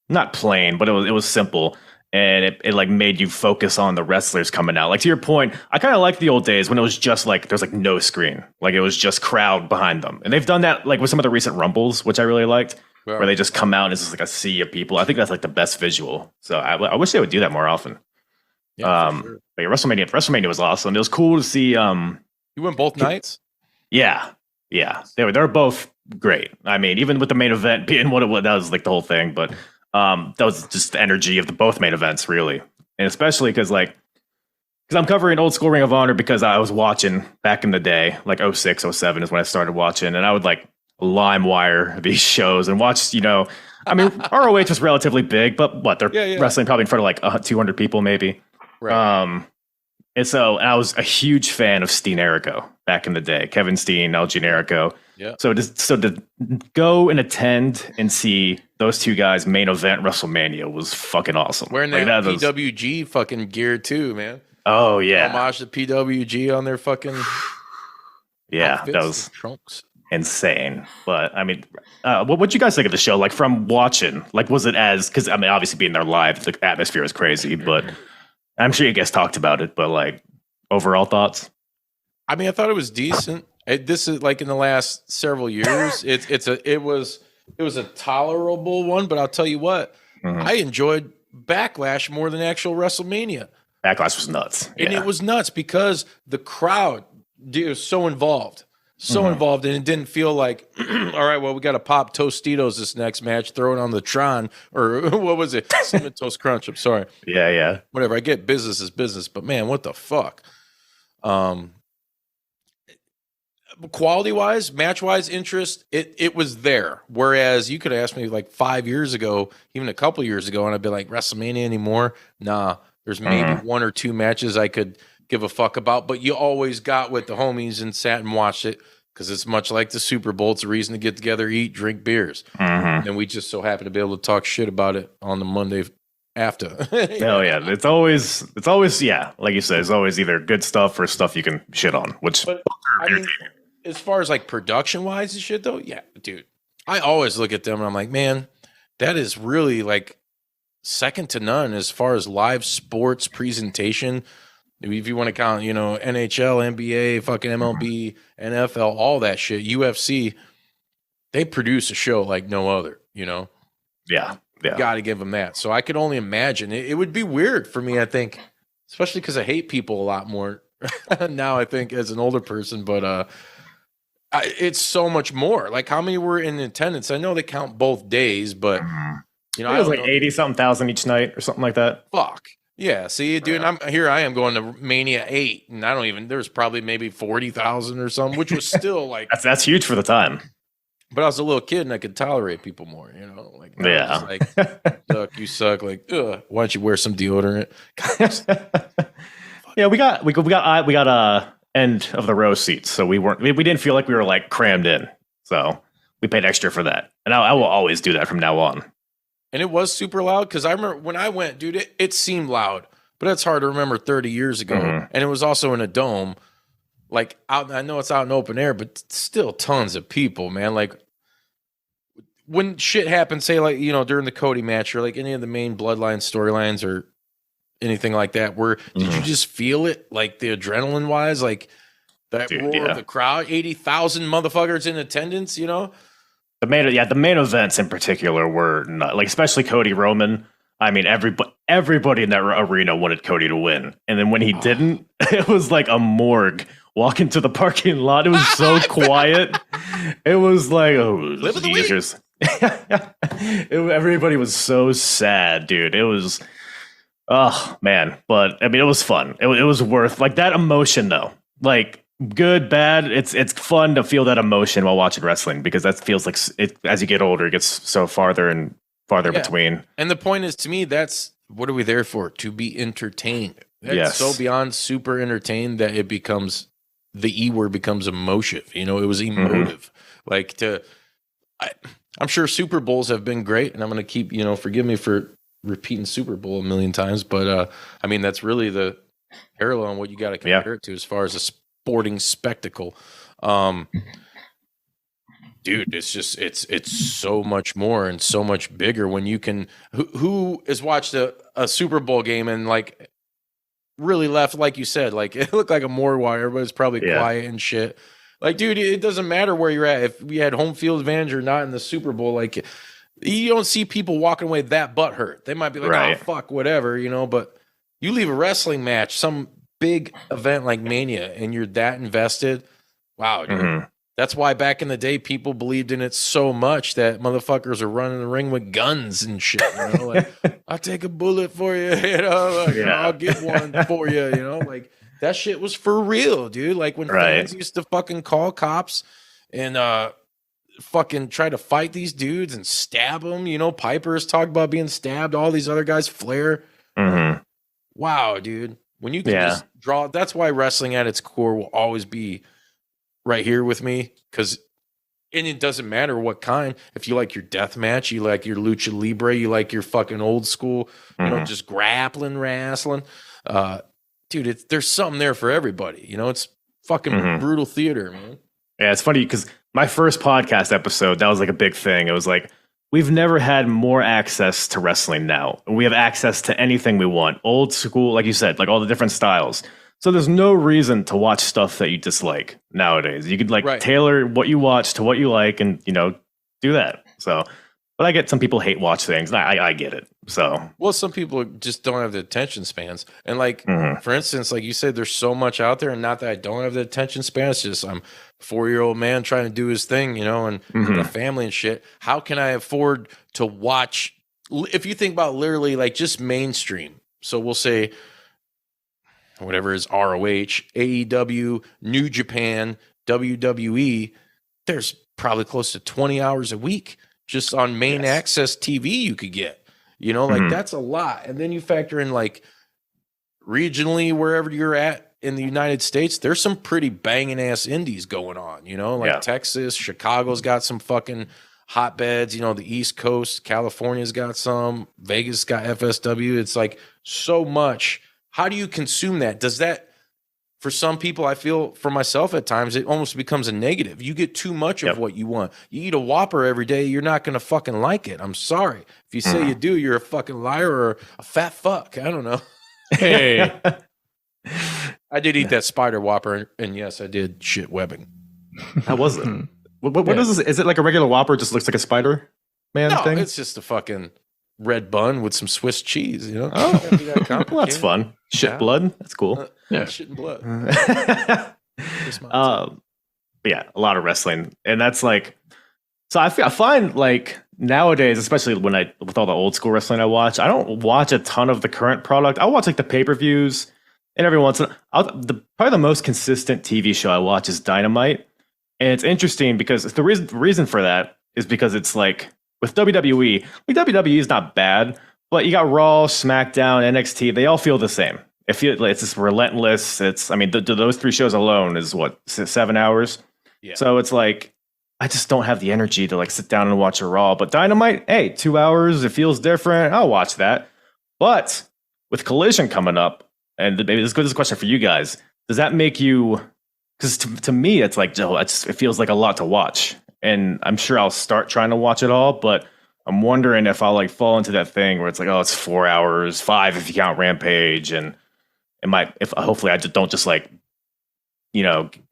not plain, but it was simple. And it like made you focus on the wrestlers coming out. Like to your point, I kind of like the old days when it was just like there's like no screen. Like it was just crowd behind them. And they've done that like with some of the recent Rumbles, which I really liked. Where they just come out and it's just like a sea of people. I think that's like the best visual. So I wish they would do that more often. Yeah, for sure. But yeah, WrestleMania was awesome. It was cool to see. You went both nights? Yeah. They were both great. I mean, even with the main event being what it was, that was like the whole thing. But that was just the energy of both main events, really, and especially because I'm covering old school Ring of Honor because I was watching back in the day, like 06, 07 is when I started watching, and I would like LimeWire these shows and watch, I mean, ROH was relatively big, but they're wrestling probably in front of like 200 people maybe. Right. And I was a huge fan of Steen Erico back in the day, Kevin Steen, El Generico. Yeah. So to go and attend and see those two guys main event WrestleMania was fucking awesome. Wearing that PWG fucking gear too, man. Oh yeah. Homage to PWG on their fucking that was trunks. Insane. But I mean, what you guys think of the show? Like from watching, like was it because I mean, obviously being there live, the atmosphere is crazy, but I'm sure you guys talked about it, but like overall thoughts? I mean, I thought it was decent. This is like in the last several years, it was a tolerable one, but I'll tell you what, I enjoyed Backlash more than actual WrestleMania. Backlash was nuts. And it was nuts because the crowd was so involved. Involved, and it didn't feel like, all right, well, we got to pop Tostitos this next match, throw it on the Tron, or what was it? Cinnamon Toast Crunch. I'm sorry. Yeah. Whatever. I get business is business, but man, what the fuck? Quality-wise, match-wise, interest, it was there. Whereas you could have asked me like 5 years ago, even a couple years ago, and I'd be like, WrestleMania anymore? Nah, there's maybe one or two matches I could give a fuck about, but you always got with the homies and sat and watched it because it's much like the Super Bowl. It's a reason to get together, eat, drink beers. And we just so happen to be able to talk shit about it on the Monday after. Hell yeah. It's always, yeah, like you said, it's always either good stuff or stuff you can shit on, but I mean, as far as like production-wise and shit though, yeah, dude, I always look at them and I'm like, man, that is really like second to none as far as live sports presentation. If you want to count, NHL, NBA, fucking MLB, NFL, all that shit, UFC, they produce a show like no other, Yeah. Got to give them that. So I could only imagine. It would be weird for me, I think, especially because I hate people a lot more now, I think, as an older person. But it's so much more. Like, how many were in attendance? I know they count both days, but, it was like 80-something thousand each night or something like that. Fuck. Yeah, see, dude, I am going to Mania 8, and there's probably maybe 40,000 or something, which was still like... that's huge for the time. But I was a little kid, and I could tolerate people more, Like, suck, you suck, like, ugh, why don't you wear some deodorant? Yeah, we got end of the row seats, so we didn't feel like we were, like, crammed in, so we paid extra for that. And I will always do that from now on. And it was super loud because I remember when I went, dude, it seemed loud, but it's hard to remember 30 years ago. And it was also in a dome, like out. I know it's out in open air, but still tons of people, man. Like when shit happens, say like, during the Cody match or like any of the main Bloodline storylines or anything like that? Did you just feel it, like the adrenaline wise, like that roar of the crowd, 80,000 motherfuckers in attendance? You know, the main events in particular were not, like, especially Cody Roman. I mean, everybody in that arena wanted Cody to win, and then when he didn't, it was like a morgue. Walking to the parking lot, it was so quiet. It was like, oh, Jesus. Everybody was so sad, dude. It was, oh man. But I mean, it was fun. It was worth, like, that emotion though. Like, good, bad. It's fun to feel that emotion while watching wrestling, because that feels like it, as you get older, it gets so farther and farther between. And the point is, to me, that's what are we there for? To be entertained. That's so beyond super entertained that it becomes, the E word becomes emotive. You know, it was emotive. Like, I'm sure Super Bowls have been great, and I'm going to keep, you know, forgive me for repeating Super Bowl a million times, but I mean, that's really the parallel on what you got to compare it to as far as a sporting spectacle. Dude, it's just, it's so much more and so much bigger when you can, who has watched a Super Bowl game and, like, really left, like you said, like, it looked like a morgue while everybody's probably quiet and shit. Like, dude, it doesn't matter where you're at. If we had home field advantage or not in the Super Bowl, like, you don't see people walking away that butthurt. They might be like, oh, fuck, whatever, you know, but you leave a wrestling match, some big event like Mania, and you're that invested. Wow, dude. That's why back in the day, people believed in it so much that motherfuckers are running the ring with guns and shit. You know, like, I'll take a bullet for you. You know, like, I'll get one for you. You know, like, that shit was for real, dude. Like, when fans used to fucking call cops and fucking try to fight these dudes and stab them. You know, Piper's talked about being stabbed. All these other guys, Flair. Wow, dude. When you can just draw, that's why wrestling at its core will always be right here with me, because it doesn't matter what kind. If you like your death match, you like your lucha libre, you like your fucking old school, you know, just grappling wrestling. Dude, there's something there for everybody. You know, it's fucking brutal theater, man. Yeah, it's funny because my first podcast episode, that was like a big thing. It was like, we've never had more access to wrestling now. We have access to anything we want. Old school, like you said, like all the different styles. So there's no reason to watch stuff that you dislike nowadays. You could, like, tailor what you watch to what you like and, you know, do that. So, but I get some people hate watch things. And I get it. So, well, some people just don't have the attention spans. And, like, for instance, like you said, there's so much out there, and not that I don't have the attention span. It's just I'm a 4-year-old man trying to do his thing, you know, and a family and shit. How can I afford to watch, if you think about literally, like, just mainstream? So we'll say, whatever is ROH, AEW, New Japan, WWE, there's probably close to 20 hours a week just on main access TV you could get. You know, like, that's a lot. And then you factor in, like, regionally, wherever you're at in the United States, there's some pretty banging ass indies going on, you know, like Texas, Chicago's got some fucking hotbeds, you know, the East Coast, California's got some, Vegas got FSW. It's like so much. How do you consume that? Does that, for some people, I feel for myself at times, it almost becomes a negative. You get too much of what you want. You eat a Whopper every day, you're not going to fucking like it. I'm sorry. If you say you do, you're a fucking liar or a fat fuck. I don't know. Hey. I did eat that spider Whopper, and yes, I did shit webbing. How was it? What is this? Is it like a regular Whopper? Just looks like a Spider Man thing? It's just a fucking red bun with some Swiss cheese, you know? Oh, well, that's fun. Shit blood. That's cool. Shit and blood. But yeah, a lot of wrestling. And that's like, so I find, like, nowadays, especially with all the old school wrestling I watch, I don't watch a ton of the current product. I'll watch, like, the pay-per-views, and every once in a while, probably the most consistent TV show I watch is Dynamite. And it's interesting because the reason for that is because it's like, with WWE, WWE is not bad, but you got Raw, SmackDown, NXT. They all feel the same. It's just relentless. I mean, those 3 shows alone is what, 7 hours. Yeah. So it's like, I just don't have the energy to, like, sit down and watch a Raw. But Dynamite, hey, 2 hours. It feels different. I'll watch that. But with Collision coming up, and maybe this is a question for you guys. Does that make you? Because to me, it's like, it feels like a lot to watch. And I'm sure I'll start trying to watch it all, but I'm wondering if I'll like fall into that thing where it's like, oh, it's 4 hours, 5 if you count Rampage, and it might. If hopefully I just don't just like,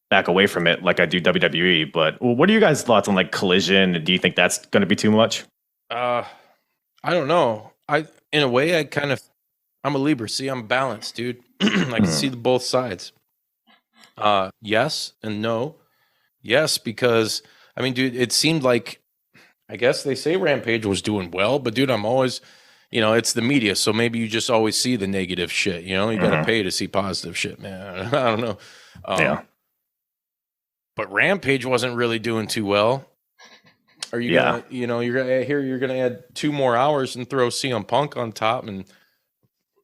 back away from it like I do WWE. But what are you guys' thoughts on like Collision? Do you think that's going to be too much? I don't know. In a way, I'm a Libra. See, I'm balanced, dude. I can see both sides. Yes and no. Yes, because I mean, dude, it seemed like, I guess they say Rampage was doing well, but dude, I'm always, it's the media, so maybe you just always see the negative shit. You got to pay to see positive shit, man. I don't know. Yeah. But Rampage wasn't really doing too well. Are you gonna, you're gonna add 2 more hours and throw CM Punk on top and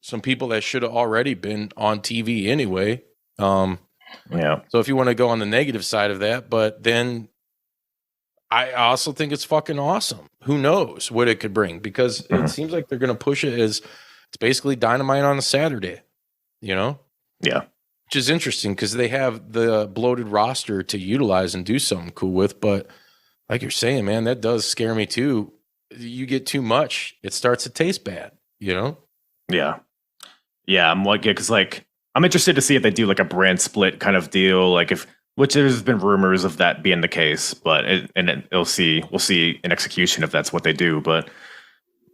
some people that should have already been on TV anyway. Yeah. So if you want to go on the negative side of that, but then I also think it's fucking awesome. Who knows what it could bring? Because it seems like they're going to push it as it's basically Dynamite on a Saturday, Yeah. Which is interesting because they have the bloated roster to utilize and do something cool with. But like you're saying, man, that does scare me too. You get too much, it starts to taste bad, Yeah. Yeah. I'm like, because like, I'm interested to see if they do like a brand split kind of deal. Like which there's been rumors of that being the case, but we'll see in execution if that's what they do. But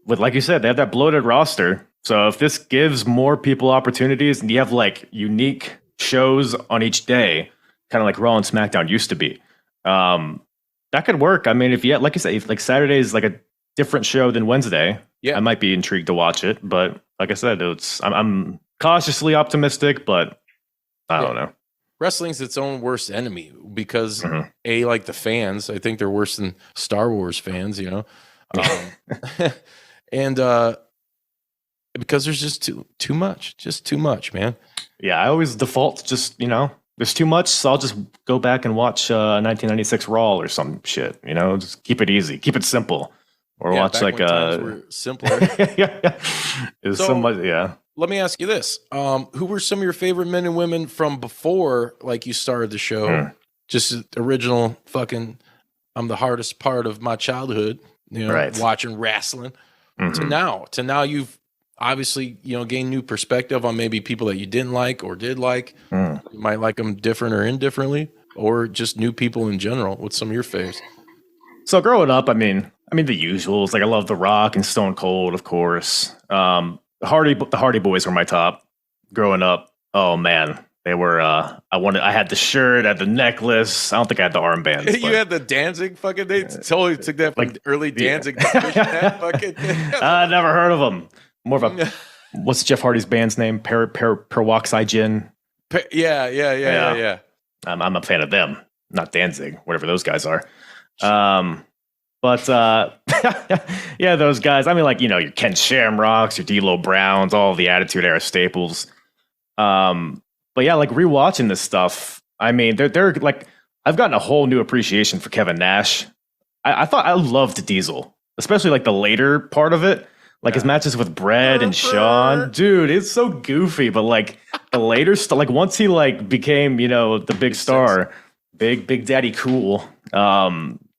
with, like you said, they have that bloated roster. So if this gives more people opportunities and you have like unique shows on each day, kind of like Raw and SmackDown used to be, that could work. I mean, if you, like you said, if like Saturday is like a different show than Wednesday, I might be intrigued to watch it. But like I said, I'm cautiously optimistic, but I don't know. Wrestling's its own worst enemy because like the fans, I think they're worse than Star Wars fans, and because there's just too much, man. Yeah, I always default to just there's too much, so I'll just go back and watch 1996 Raw or some shit. Just keep it easy, keep it simple, or watch like simpler. Is so much, Let me ask you this. Who were some of your favorite men and women from before, like you started the show? Just original fucking, I'm the hardest part of my childhood, watching wrestling. To now you've obviously, gained new perspective on maybe people that you didn't like or did like. You might like them different or indifferently, or just new people in general. What's some of your faves? So growing up, I mean the usuals. Like I love The Rock and Stone Cold, of course. The Hardy Boys were my top growing up. Oh man, they were. I had the shirt, I had the necklace. I don't think I had the armbands. You had the Danzig fucking. They totally took that from early Danzig. I never heard of them. More of a what's Jeff Hardy's band's name? Peroxygen. Yeah. I'm a fan of them, not Danzig, whatever those guys are. But yeah, those guys. I mean, like your Ken Shamrocks, your D'Lo Browns, all the Attitude Era staples. But yeah, like rewatching this stuff. I mean, they're like I've gotten a whole new appreciation for Kevin Nash. I thought I loved Diesel, especially like the later part of it, like his matches with Brett and Shawn. Dude, it's so goofy. But like the later stuff, like once he like became the big star, big Daddy Cool.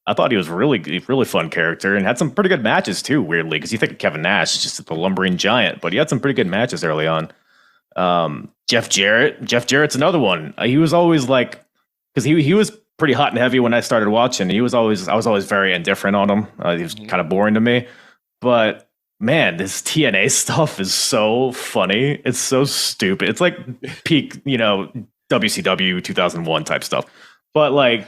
I thought he was really fun character and had some pretty good matches too, weirdly, because you think of Kevin Nash, just the lumbering giant, but he had some pretty good matches early on. Jeff Jarrett's another one. He was always like, because he was pretty hot and heavy when I started watching. I was always very indifferent on him. He was kind of boring to me, but man, this TNA stuff is so funny. It's so stupid. It's like peak, WCW 2001 type stuff, but like,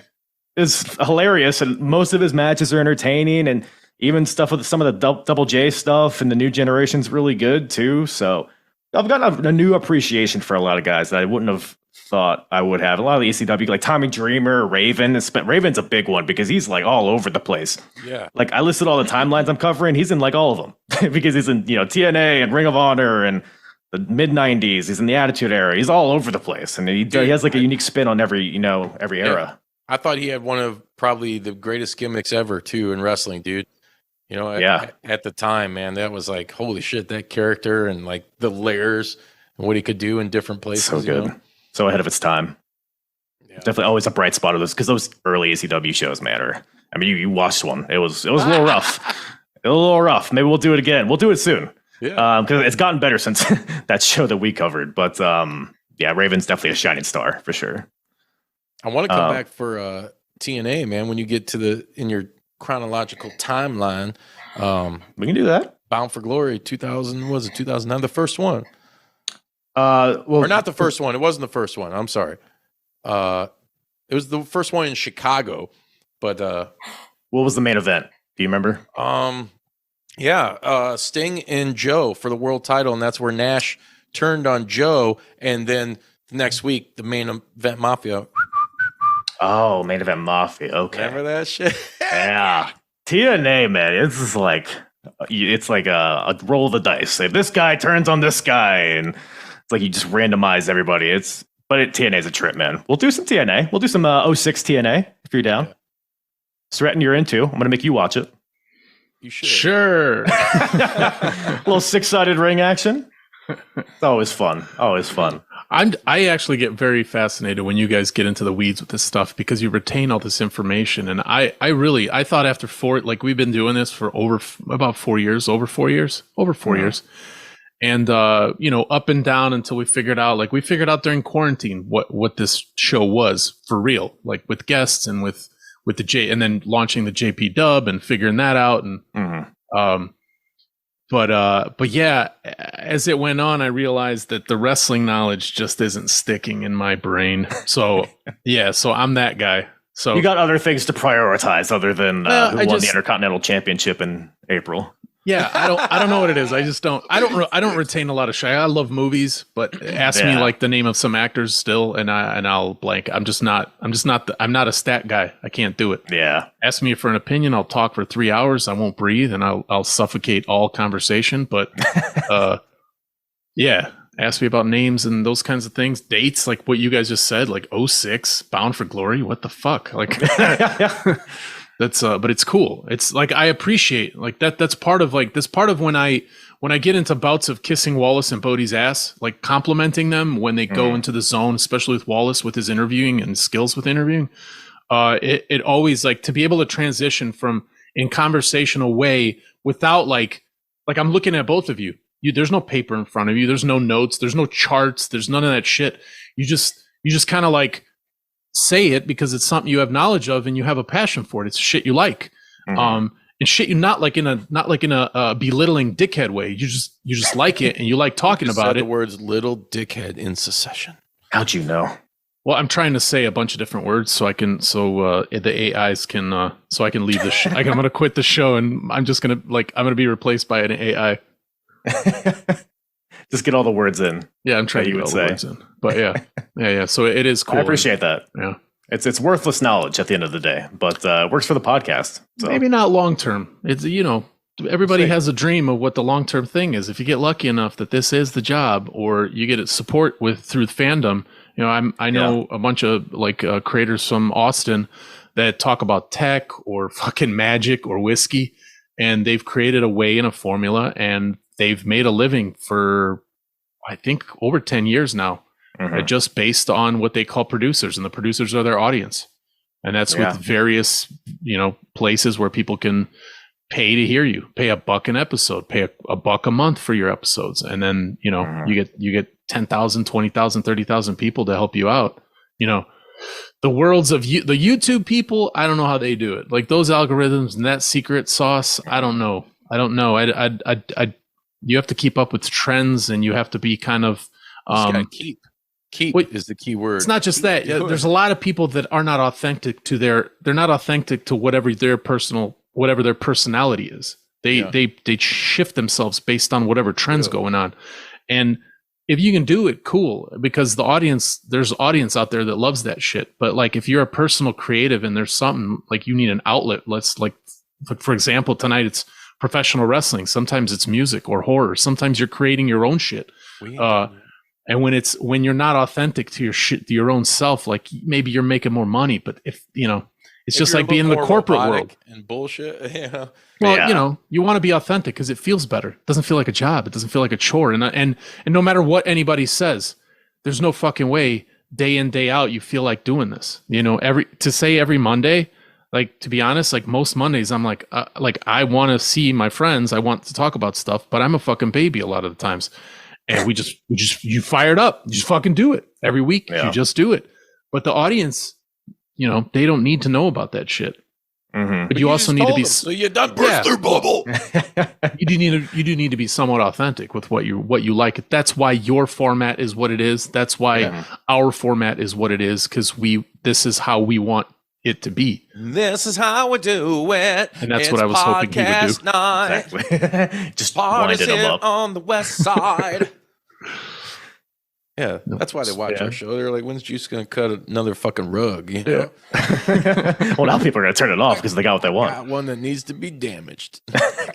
it's hilarious, and most of his matches are entertaining, and even stuff with some of the Double J stuff and the new generation's really good too. So I've gotten a new appreciation for a lot of guys that I wouldn't have thought I would have. A lot of the ECW, like Tommy Dreamer, Raven. Raven's a big one because he's like all over the place. Yeah, like I listed all the timelines I'm covering. He's in like all of them because he's in TNA and Ring of Honor and the mid '90s. He's in the Attitude Era. He's all over the place, and he has like a unique spin on every era. I thought he had one of probably the greatest gimmicks ever too in wrestling, dude. At the time, man, that was like, holy shit, that character and like the layers and what he could do in different places. So good. So ahead of its time. Yeah. Definitely always a bright spot of those, because those early ECW shows matter. I mean, you watched one. It was a little rough. A little rough. Maybe we'll do it again. We'll do it soon. Yeah. Because it's gotten better since that show that we covered. But yeah, Raven's definitely a shining star for sure. I want to come back for TNA, man. When you get to in your chronological timeline, we can do that. Bound for Glory, 2000 was it 2009? The first one, Well, or not the first one? It wasn't the first one. I'm sorry. It was the first one in Chicago, but what was the main event? Do you remember? Sting and Joe for the world title, and that's where Nash turned on Joe, and then the next week the main event Mafia. Oh, main event Mafia. Okay, Remember that shit? yeah, TNA, man. It's like a roll of the dice. If this guy turns on this guy, and it's like you just randomize everybody. TNA is a trip, man. We'll do some TNA. We'll do some 06 TNA if you're down. Yeah. Stratton, you're into. I'm gonna make you watch it. You should. Sure. A little six-sided ring action. It's always fun. Always fun. I actually get very fascinated when you guys get into the weeds with this stuff because you retain all this information. And I thought after we've been doing this for over 4 years. And, up and down until we figured out during quarantine what this show was for real, like with guests and with the and then launching the JP dub and figuring that out. And, but yeah, as it went on, I realized that the wrestling knowledge just isn't sticking in my brain. So yeah, so I'm that guy. So you got other things to prioritize other than who won the Intercontinental Championship in April. Yeah, I don't know what it is. I don't retain a lot of shit. I love movies, but ask me like the name of some actors still, and I'll blank. I'm not a stat guy. I can't do it. Yeah. Ask me for an opinion. I'll talk for 3 hours. I won't breathe, and I'll suffocate all conversation. But yeah, ask me about names and those kinds of things, dates, like what you guys just said, like 06, Bound for Glory. What the fuck, like. That's but it's cool. It's like I appreciate like that's part of when I get into bouts of kissing Wallace and Bodie's ass, like complimenting them when they go into the zone, especially with Wallace with his interviewing and skills with interviewing. It always like to be able to transition from in conversational way without like I'm looking at both of you. There's no paper in front of you. There's no notes. There's no charts. There's none of that shit. You just kind of like say it because it's something you have knowledge of and you have a passion for it. It's shit you like, and shit you not like in a belittling dickhead way. You just like it and you like talking about it. The words "little dickhead" in succession. How'd you know? Well, I'm trying to say a bunch of different words so the AIs can so I can leave the show. I'm gonna quit the show and I'm gonna be replaced by an AI. Just get all the words in. Yeah, I'm trying to get all the words in. But yeah. So it is cool. I appreciate that. Yeah, it's worthless knowledge at the end of the day, but it works for the podcast. So. Maybe not long term. It's everybody has a dream of what the long term thing is. If you get lucky enough that this is the job, or you get it support through fandom. I know a bunch of creators from Austin that talk about tech or fucking magic or whiskey, and they've created a way and a formula and they've made a living for, I think, over 10 years now, just based on what they call producers, and the producers are their audience. And that's with various, places where people can pay to hear you, pay $1 an episode, pay a $1 a month for your episodes. And then, you get 10,000, 20,000, 30,000 people to help you out. The worlds of the YouTube people, I don't know how they do it. Like those algorithms and that secret sauce, I don't know. You have to keep up with trends, and you have to be kind of keep is the key word. It's not just that. There's a lot of people that are not authentic to they're not authentic to whatever their personality is. They shift themselves based on whatever trends going on. And if you can do it, cool, because there's audience out there that loves that shit. But like if you're a personal creative and there's something like you need an outlet, for example, tonight it's professional wrestling. Sometimes it's music or horror. Sometimes you're creating your own shit. And when you're not authentic to your own self, like maybe you're making more money, but it's just like being in the corporate world and bullshit. Yeah. Well, you want to be authentic because it feels better. It doesn't feel like a job. It doesn't feel like a chore. And no matter what anybody says, there's no fucking way day in, day out, you feel like doing this. Every Monday, like, to be honest, like most Mondays, I'm like I want to see my friends. I want to talk about stuff, but I'm a fucking baby a lot of the times. And you fired up. You just fucking do it every week. Yeah. You just do it. But the audience, they don't need to know about that shit. Mm-hmm. But you also need to be. So you done burst their bubble. You do need to be somewhat authentic with what you like. That's why your format is what it is. That's why our format is what it is, because this is how we want it to be. This is how we do it. And that's what I was hoping he would do. Night. Exactly. Just winding them up on the west side. Yeah, that's why they watch our show. They're like, when's Juice going to cut another fucking rug? You know? Well, now people are going to turn it off because they got what they want. Got one that needs to be damaged.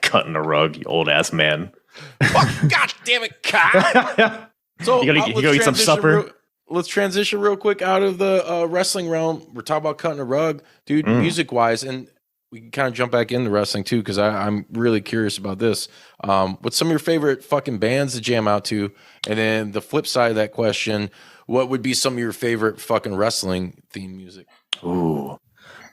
Cutting a rug, you old ass man. Fuck, God damn it, Kyle. So you go eat some supper. Let's transition real quick out of the wrestling realm. We're talking about cutting a rug, dude, music-wise, and we can kind of jump back into wrestling, too, because I'm really curious about this. What's some of your favorite fucking bands to jam out to? And then the flip side of that question, what would be some of your favorite fucking wrestling theme music? Ooh.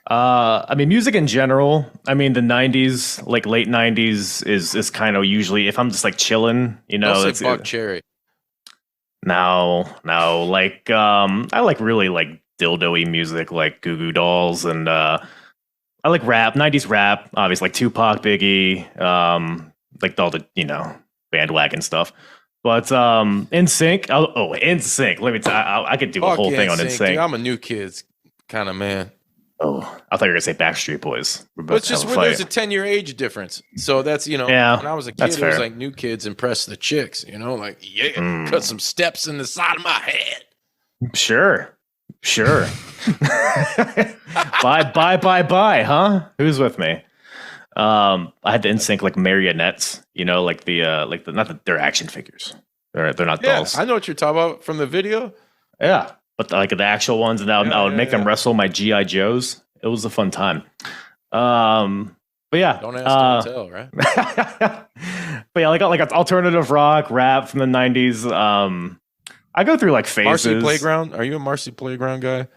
I mean, music in general. I mean, the 90s, like late 90s is kind of usually, if I'm just like chilling, Don't say Buck Cherry. No, like I like really like dildo-y music, like Goo Goo Dolls, and I like rap, 90s rap, obviously like Tupac, Biggie, like all the bandwagon stuff. But NSYNC, NSYNC. Let me tell you, I could do a whole thing on NSYNC. Dude, I'm a New Kids kind of man. Oh, I thought you were gonna say Backstreet Boys. But it's just where there's a 10-year age difference. So that's, when I was a kid, it was like New Kids impress the chicks, like, cut some steps in the side of my head. Sure. Bye, huh? Who's with me? I had to NSYNC like marionettes, like they're action figures. They're not dolls. I know what you're talking about from the video. Yeah. But like the actual ones, and I would make them wrestle my G.I. Joes. It was a fun time. But yeah. Don't ask, don't tell, right? But yeah, like alternative rock, rap from the 90s. I go through like phases. Marcy Playground? Are you a Marcy Playground guy?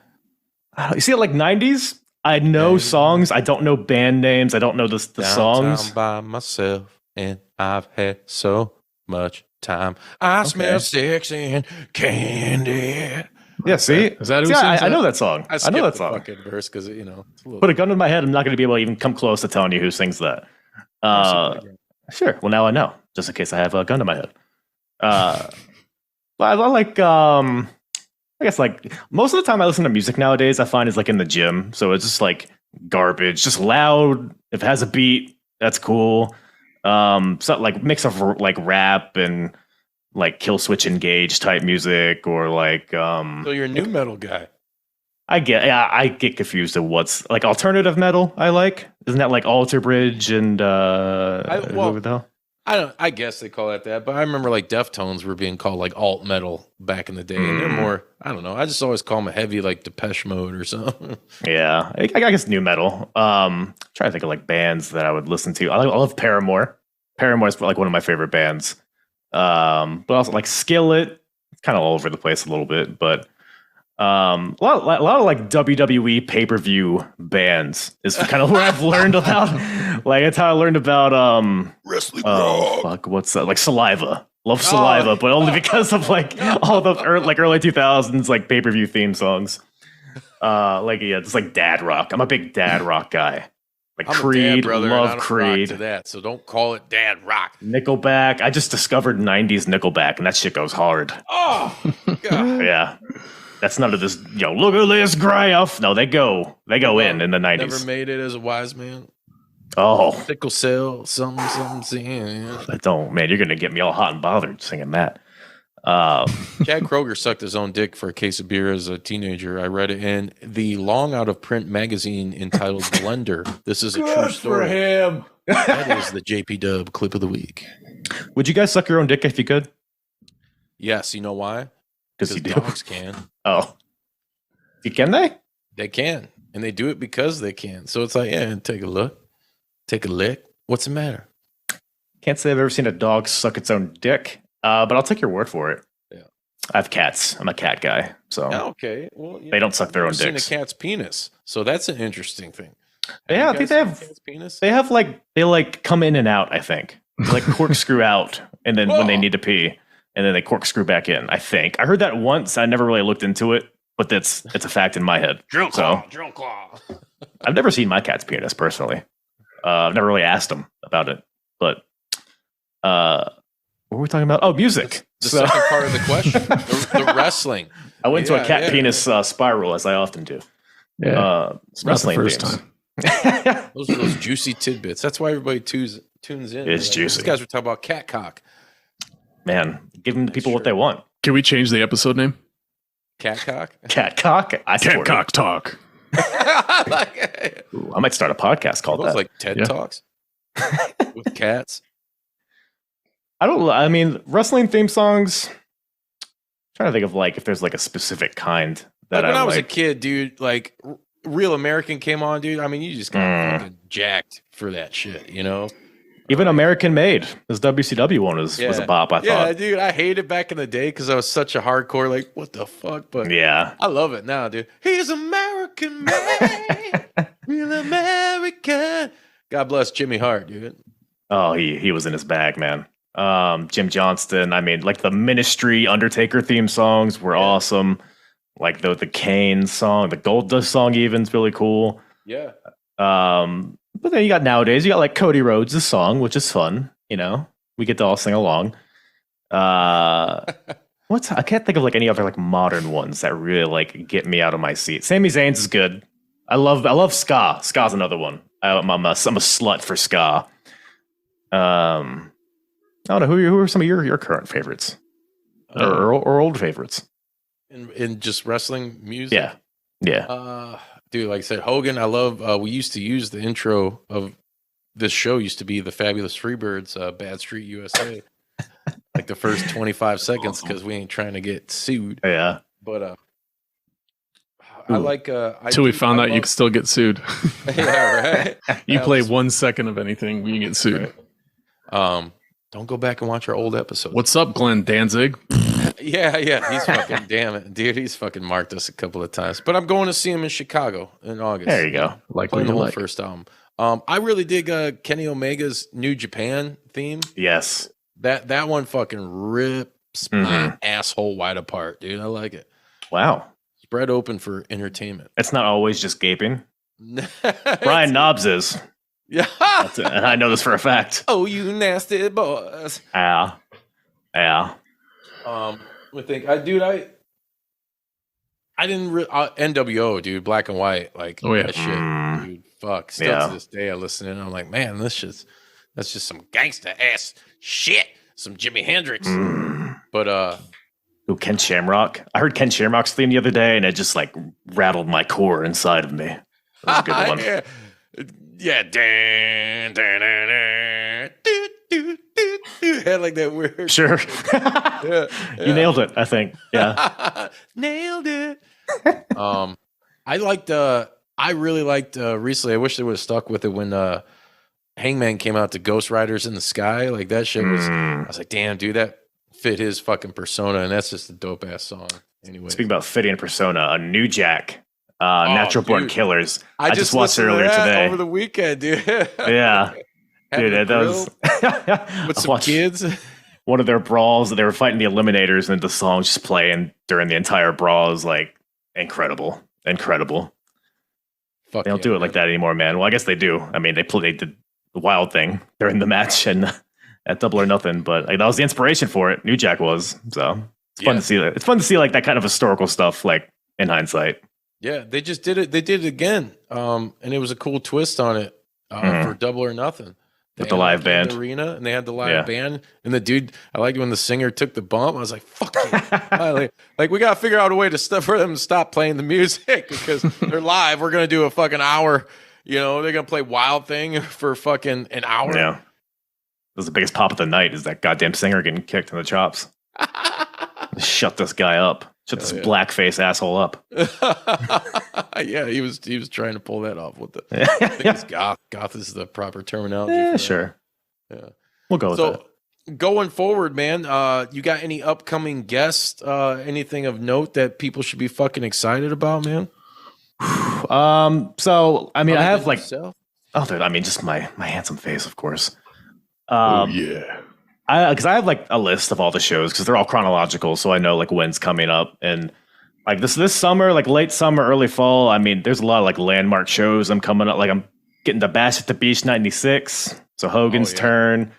You see, like 90s, I know songs. I don't know band names. I don't know the songs. By myself, and I've had so much time. I smell sex and candy. Yeah, see? Is that who see, sings I know that song. I know that song. Fucking verse because Put a gun to my head. I'm not going to be able to even come close to telling you who sings that. Sure. Well, now I know, just in case I have a gun to my head. But I like, I guess like most of the time I listen to music nowadays, I find is like in the gym. So it's just like garbage, just loud. If it has a beat, that's cool. So like mix of like rap and like Kill Switch Engage type music, or like so you're a new metal guy. I get confused at what's like alternative metal. I like, isn't that like Alter Bridge and who the hell? I guess they call it that, but I remember like Deftones were being called like alt metal back in the day, and they're more, I don't know, I just always call them a heavy like Depeche Mode or something. Yeah, I guess new metal. Trying to think of like bands that I would listen to. I love Paramore. Paramore is like one of my favorite bands. But also like Skillet, kind of all over the place a little bit, but a lot of like WWE pay-per-view bands is kind of where I've learned about. Like that's how I learned about Wrestling. What's that? Like Saliva. Love Saliva, but only because of like all the early 2000s like pay-per-view theme songs. It's like dad rock. I'm a big dad rock guy. Like I'm Creed, a dad brother, love Creed. To that, so don't call it dad rock. Nickelback. I just discovered 90s Nickelback, and that shit goes hard. Oh, God. Yeah. That's none of this, look at this graph. No, they go in the 90s. Never made it as a wise man. Oh. Sickle cell, something, singing. Don't, man, you're going to get me all hot and bothered singing that. Chad Kroeger sucked his own dick for a case of beer as a teenager. I read it in the long out of print magazine entitled Blender. This is a true story. For him. That is the JP Dub clip of the week. Would you guys suck your own dick if you could? Yes, you know why? Because dogs can. Oh. Can they? They can. And they do it because they can. So it's like, yeah, take a look. Take a lick. What's the matter? Can't say I've ever seen a dog suck its own dick. But I'll take your word for it. Yeah, I have cats. I'm a cat guy, so okay. Well, they don't suck their own dicks. I've seen a cat's penis, so that's an interesting thing. Yeah, I You think guys seen Cat's penis? they come in and out, I think. They, like corkscrew out and then when they Whoa. need to pee and then they corkscrew back in, I think. I heard that once. I never really looked into it, but it's a fact in my head. Drill So claw. I've never seen my cat's penis personally. I've never really asked him about it, but what were we talking about? Oh, music. The second part of the question, the wrestling. I went to a cat Yeah. penis spiral, as I often do. Yeah. It's not the Wrestling first themes. time. Those are those juicy tidbits. That's why everybody tunes in. It's They're like, juicy. These guys were talking about cat cock. Man, give them the people what they want. Can we change the episode name? Cat cock? Cat cock. I support Cat Cock Talk. Like, it. Ooh, I might start a podcast called those that. like TED Yeah. Talks with cats. I mean, wrestling theme songs. Trying to think of like if there's like a specific kind that Like when I was a like. kid, dude, like Real American came on, dude. I mean, you just got fucking jacked for that shit, you know? Even American Made, this WCW one was a bop. I Yeah, thought. dude, I hated it back in the day because I was such a hardcore, like, what the fuck? But Yeah. I love it now, dude. He's American made, real American. God bless Jimmy Hart, dude. Oh, he was in his bag, man. Jim Johnston. I mean, like the Ministry Undertaker theme songs were awesome. Like the Kane song, the Gold Dust song, even's really cool. Yeah. But then you got nowadays, you got like Cody Rhodes' song, which is fun. You know, we get to all sing along. I can't think of like any other like modern ones that really like get me out of my seat. Sami Zayn's is good. I love ska. Ska's another one. I'm a slut for ska. I don't know who are some of your current favorites or old favorites. In just wrestling music. Yeah. Dude, like I said, Hogan, I love, we used to use the intro of this show used to be the Fabulous Freebirds, Bad Street USA. Like the first 25 seconds because we ain't trying to get sued. Yeah. But I like Until we found out you could still get sued. Yeah, right. You That play was- 1 second of anything, we get sued. Don't go back and watch our old episodes. What's up, Glenn Danzig? Yeah, he's fucking damn it, dude. He's fucking marked us a couple of times. But I'm going to see him in Chicago in August. There you go. Like Playing what the you whole like. first album. I really dig Kenny Omega's New Japan theme. Yes. That one fucking rips my asshole wide apart, dude. I like it. Wow. Spread open for entertainment. It's not always just gaping. Brian Knobs is. Yeah. And I know this for a fact. Oh, you nasty boys. Yeah. I think I didn't NWO, dude, Black and White, like Oh, yeah. that shit, dude. Fuck. Still Yeah. to this day, I listen and I'm like, man, that's just some gangster ass shit. Some Jimi Hendrix. But Ooh, Ken Shamrock. I heard Ken Shamrock's theme the other day, and it just like rattled my core inside of me. That was a good one. yeah. Dan, dan, dan, dan, do, do, do, do. Had like that weird. Sure. Yeah, You nailed it, I think. Yeah. Nailed it. I really liked recently. I wish they would have stuck with it when Hangman came out to Ghost Riders in the Sky. Like that shit was. I was like, damn, dude, that fit his fucking persona, and that's just a dope ass song. Anyway, Speaking about fitting persona, a New Jack, Natural Born dude. Killers. I just watched it listened to earlier that today. over the weekend, dude. Yeah. Having Dude, a that was grill with I some watched kids. one of their brawls. They were fighting the Eliminators, and the song just playing during the entire brawl is like incredible. Fuck They don't do it like that anymore, man. Well, I guess they do. I mean, they did the Wild thing during the match and at Double or Nothing, but like, that was the inspiration for it. New Jack was. So it's fun to see that. It's fun to see like that kind of historical stuff, like in hindsight. Yeah, they just did it. They did it again, and it was a cool twist on it for Double or Nothing. With the live band. The arena, and they had the live band, and the dude. I liked when the singer took the bump. I was like, "Fuck you!" like we gotta figure out a way to for them to stop playing the music because they're live. We're gonna do a fucking hour. You know, they're gonna play Wild Thing for fucking an hour. Yeah. That was the biggest pop of the night. Is that goddamn singer getting kicked in the chops? Shut this guy up. Shut this blackface asshole up. Yeah, he was trying to pull that off with the. I think it's goth. Goth is the proper terminology. Yeah, for that. sure. Yeah. We'll go with that. Going forward, man, you got any upcoming guests? Anything of note that people should be fucking excited about, man? So I mean, I have like, Yourself? dude, I mean, just my handsome face, of course. Yeah. Because I have like a list of all the shows because they're all chronological, so I know like when's coming up. And like this summer, like late summer, early fall, I mean, there's a lot of like landmark shows I'm coming up. Like I'm getting to Bash at the Beach '96, so Hogan's turn.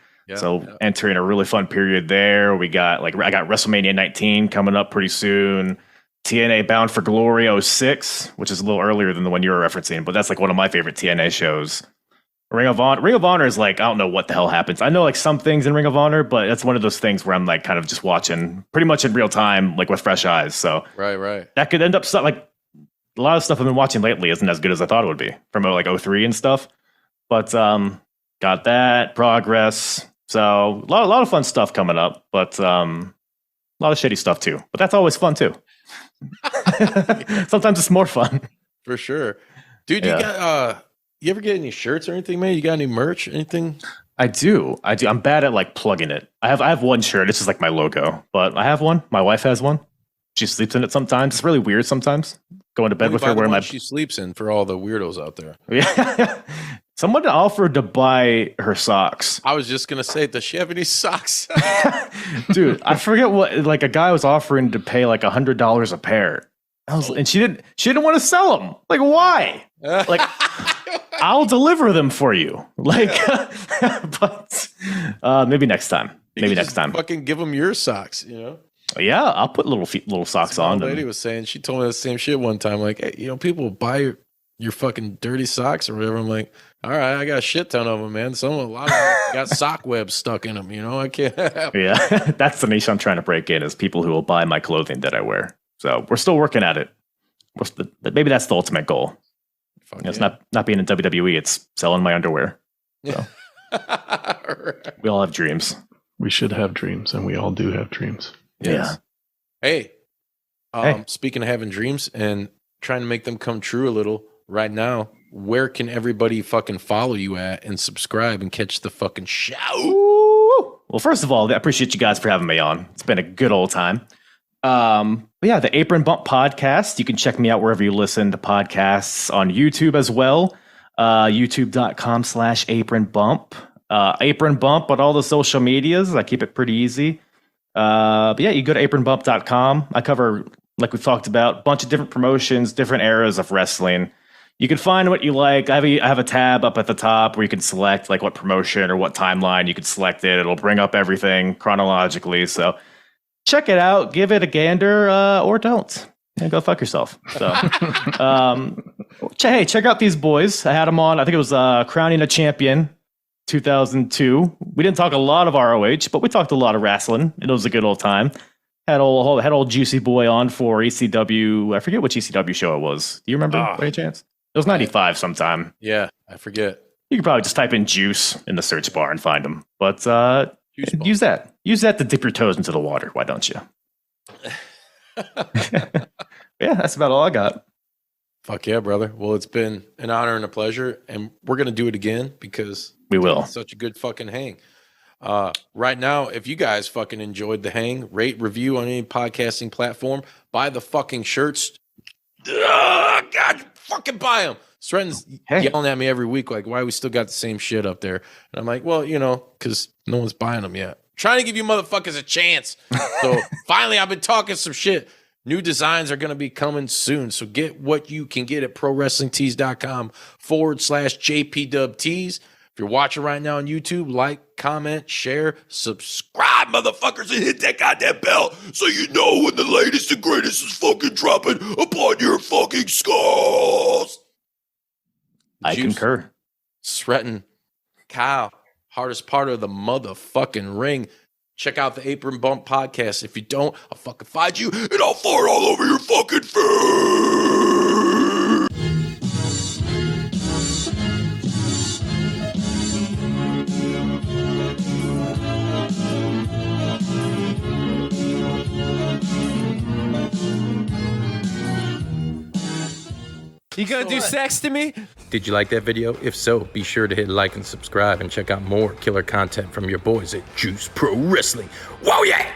Entering a really fun period there. We got like I got WrestleMania 19 coming up pretty soon. TNA Bound for Glory 06, which is a little earlier than the one you were referencing, but that's like one of my favorite TNA shows. Ring of Honor is like, I don't know what the hell happens. I know like some things in Ring of Honor, but it's one of those things where I'm like kind of just watching pretty much in real time, like with fresh eyes. So Right. that could end up like a lot of stuff I've been watching lately isn't as good as I thought it would be from like 03 and stuff. But got that progress. So a lot of fun stuff coming up, but a lot of shitty stuff too. But that's always fun too. Sometimes it's more fun. For sure. Dude, you ever get any shirts or anything, man? You got any merch, anything? I do. I'm bad at like plugging it. I have one shirt. It's just like my logo, but I have one. My wife has one. She sleeps in it sometimes. It's really weird sometimes. Going to bed with her wearing my. She sleeps in for all the weirdos out there. Yeah. Someone offered to buy her socks. I was just gonna say, does she have any socks? Dude, I forget what. Like a guy was offering to pay like $100 a pair. And she didn't want to sell them. Like, why? Like, I'll deliver them for you. Like, but maybe next time. Fucking give them your socks, you know? Yeah, I'll put little socks on. The lady was saying, she told me the same shit one time. Like, hey, you know, people buy your fucking dirty socks or whatever. I'm like, all right, I got a shit ton of them, man. A lot of them got sock webs stuck in them. You know, I can't. Yeah, that's the niche I'm trying to break in is people who will buy my clothing that I wear. So we're still working at it. Maybe that's the ultimate goal. It's not being in WWE. It's selling my underwear. So. Right. We all have dreams. We should have dreams, and we all do have dreams. Yes. Yeah. Hey, speaking of having dreams and trying to make them come true a little right now, where can everybody fucking follow you at and subscribe and catch the fucking show? Ooh. Well, first of all, I appreciate you guys for having me on. It's been a good old time. But yeah, the Apron Bump podcast. You can check me out wherever you listen to podcasts on YouTube as well. YouTube.com/Apron Bump. Apron Bump on all the social medias. I keep it pretty easy. But yeah, you go to apronbump.com. I cover, like we've talked about, a bunch of different promotions, different eras of wrestling. You can find what you like. I have a tab up at the top where you can select like what promotion or what timeline. You can select it. It'll bring up everything chronologically. So check it out. Give it a gander or don't. And go fuck yourself. So, hey, check out these boys. I had them on. I think it was Crowning a Champion 2002. We didn't talk a lot of ROH, but we talked a lot of wrestling. It was a good old time. Had old Juicy Boy on for ECW. I forget which ECW show it was. Do you remember by any chance? It was 95 sometime. Yeah, I forget. You could probably just type in juice in the search bar and find them. But use that. Use that to dip your toes into the water. Why don't you? Yeah, that's about all I got. Fuck yeah, brother. Well, it's been an honor and a pleasure, and we're going to do it again because we will. It's such a good fucking hang. Right now, if you guys fucking enjoyed the hang, rate, review on any podcasting platform, buy the fucking shirts. God, fucking buy them. Stratton's yelling at me every week, like, why we still got the same shit up there? And I'm like, well, you know, because no one's buying them yet. Trying to give you motherfuckers a chance. So finally, I've been talking some shit. New designs are going to be coming soon. So get what you can get at prowrestlingtees.com/JPWtees. If you're watching right now on YouTube, like, comment, share, subscribe, motherfuckers, and hit that goddamn bell so you know when the latest and greatest is fucking dropping upon your fucking skulls. I concur. Stratton, Kyle, hardest part of the motherfucking ring. Check out the Apron Bump podcast. If you don't, I'll fucking find you and I'll fart all over your fucking face. You gonna do sex to me? Did you like that video? If so, be sure to hit like and subscribe and check out more killer content from your boys at Juice Pro Wrestling. Whoa, yeah!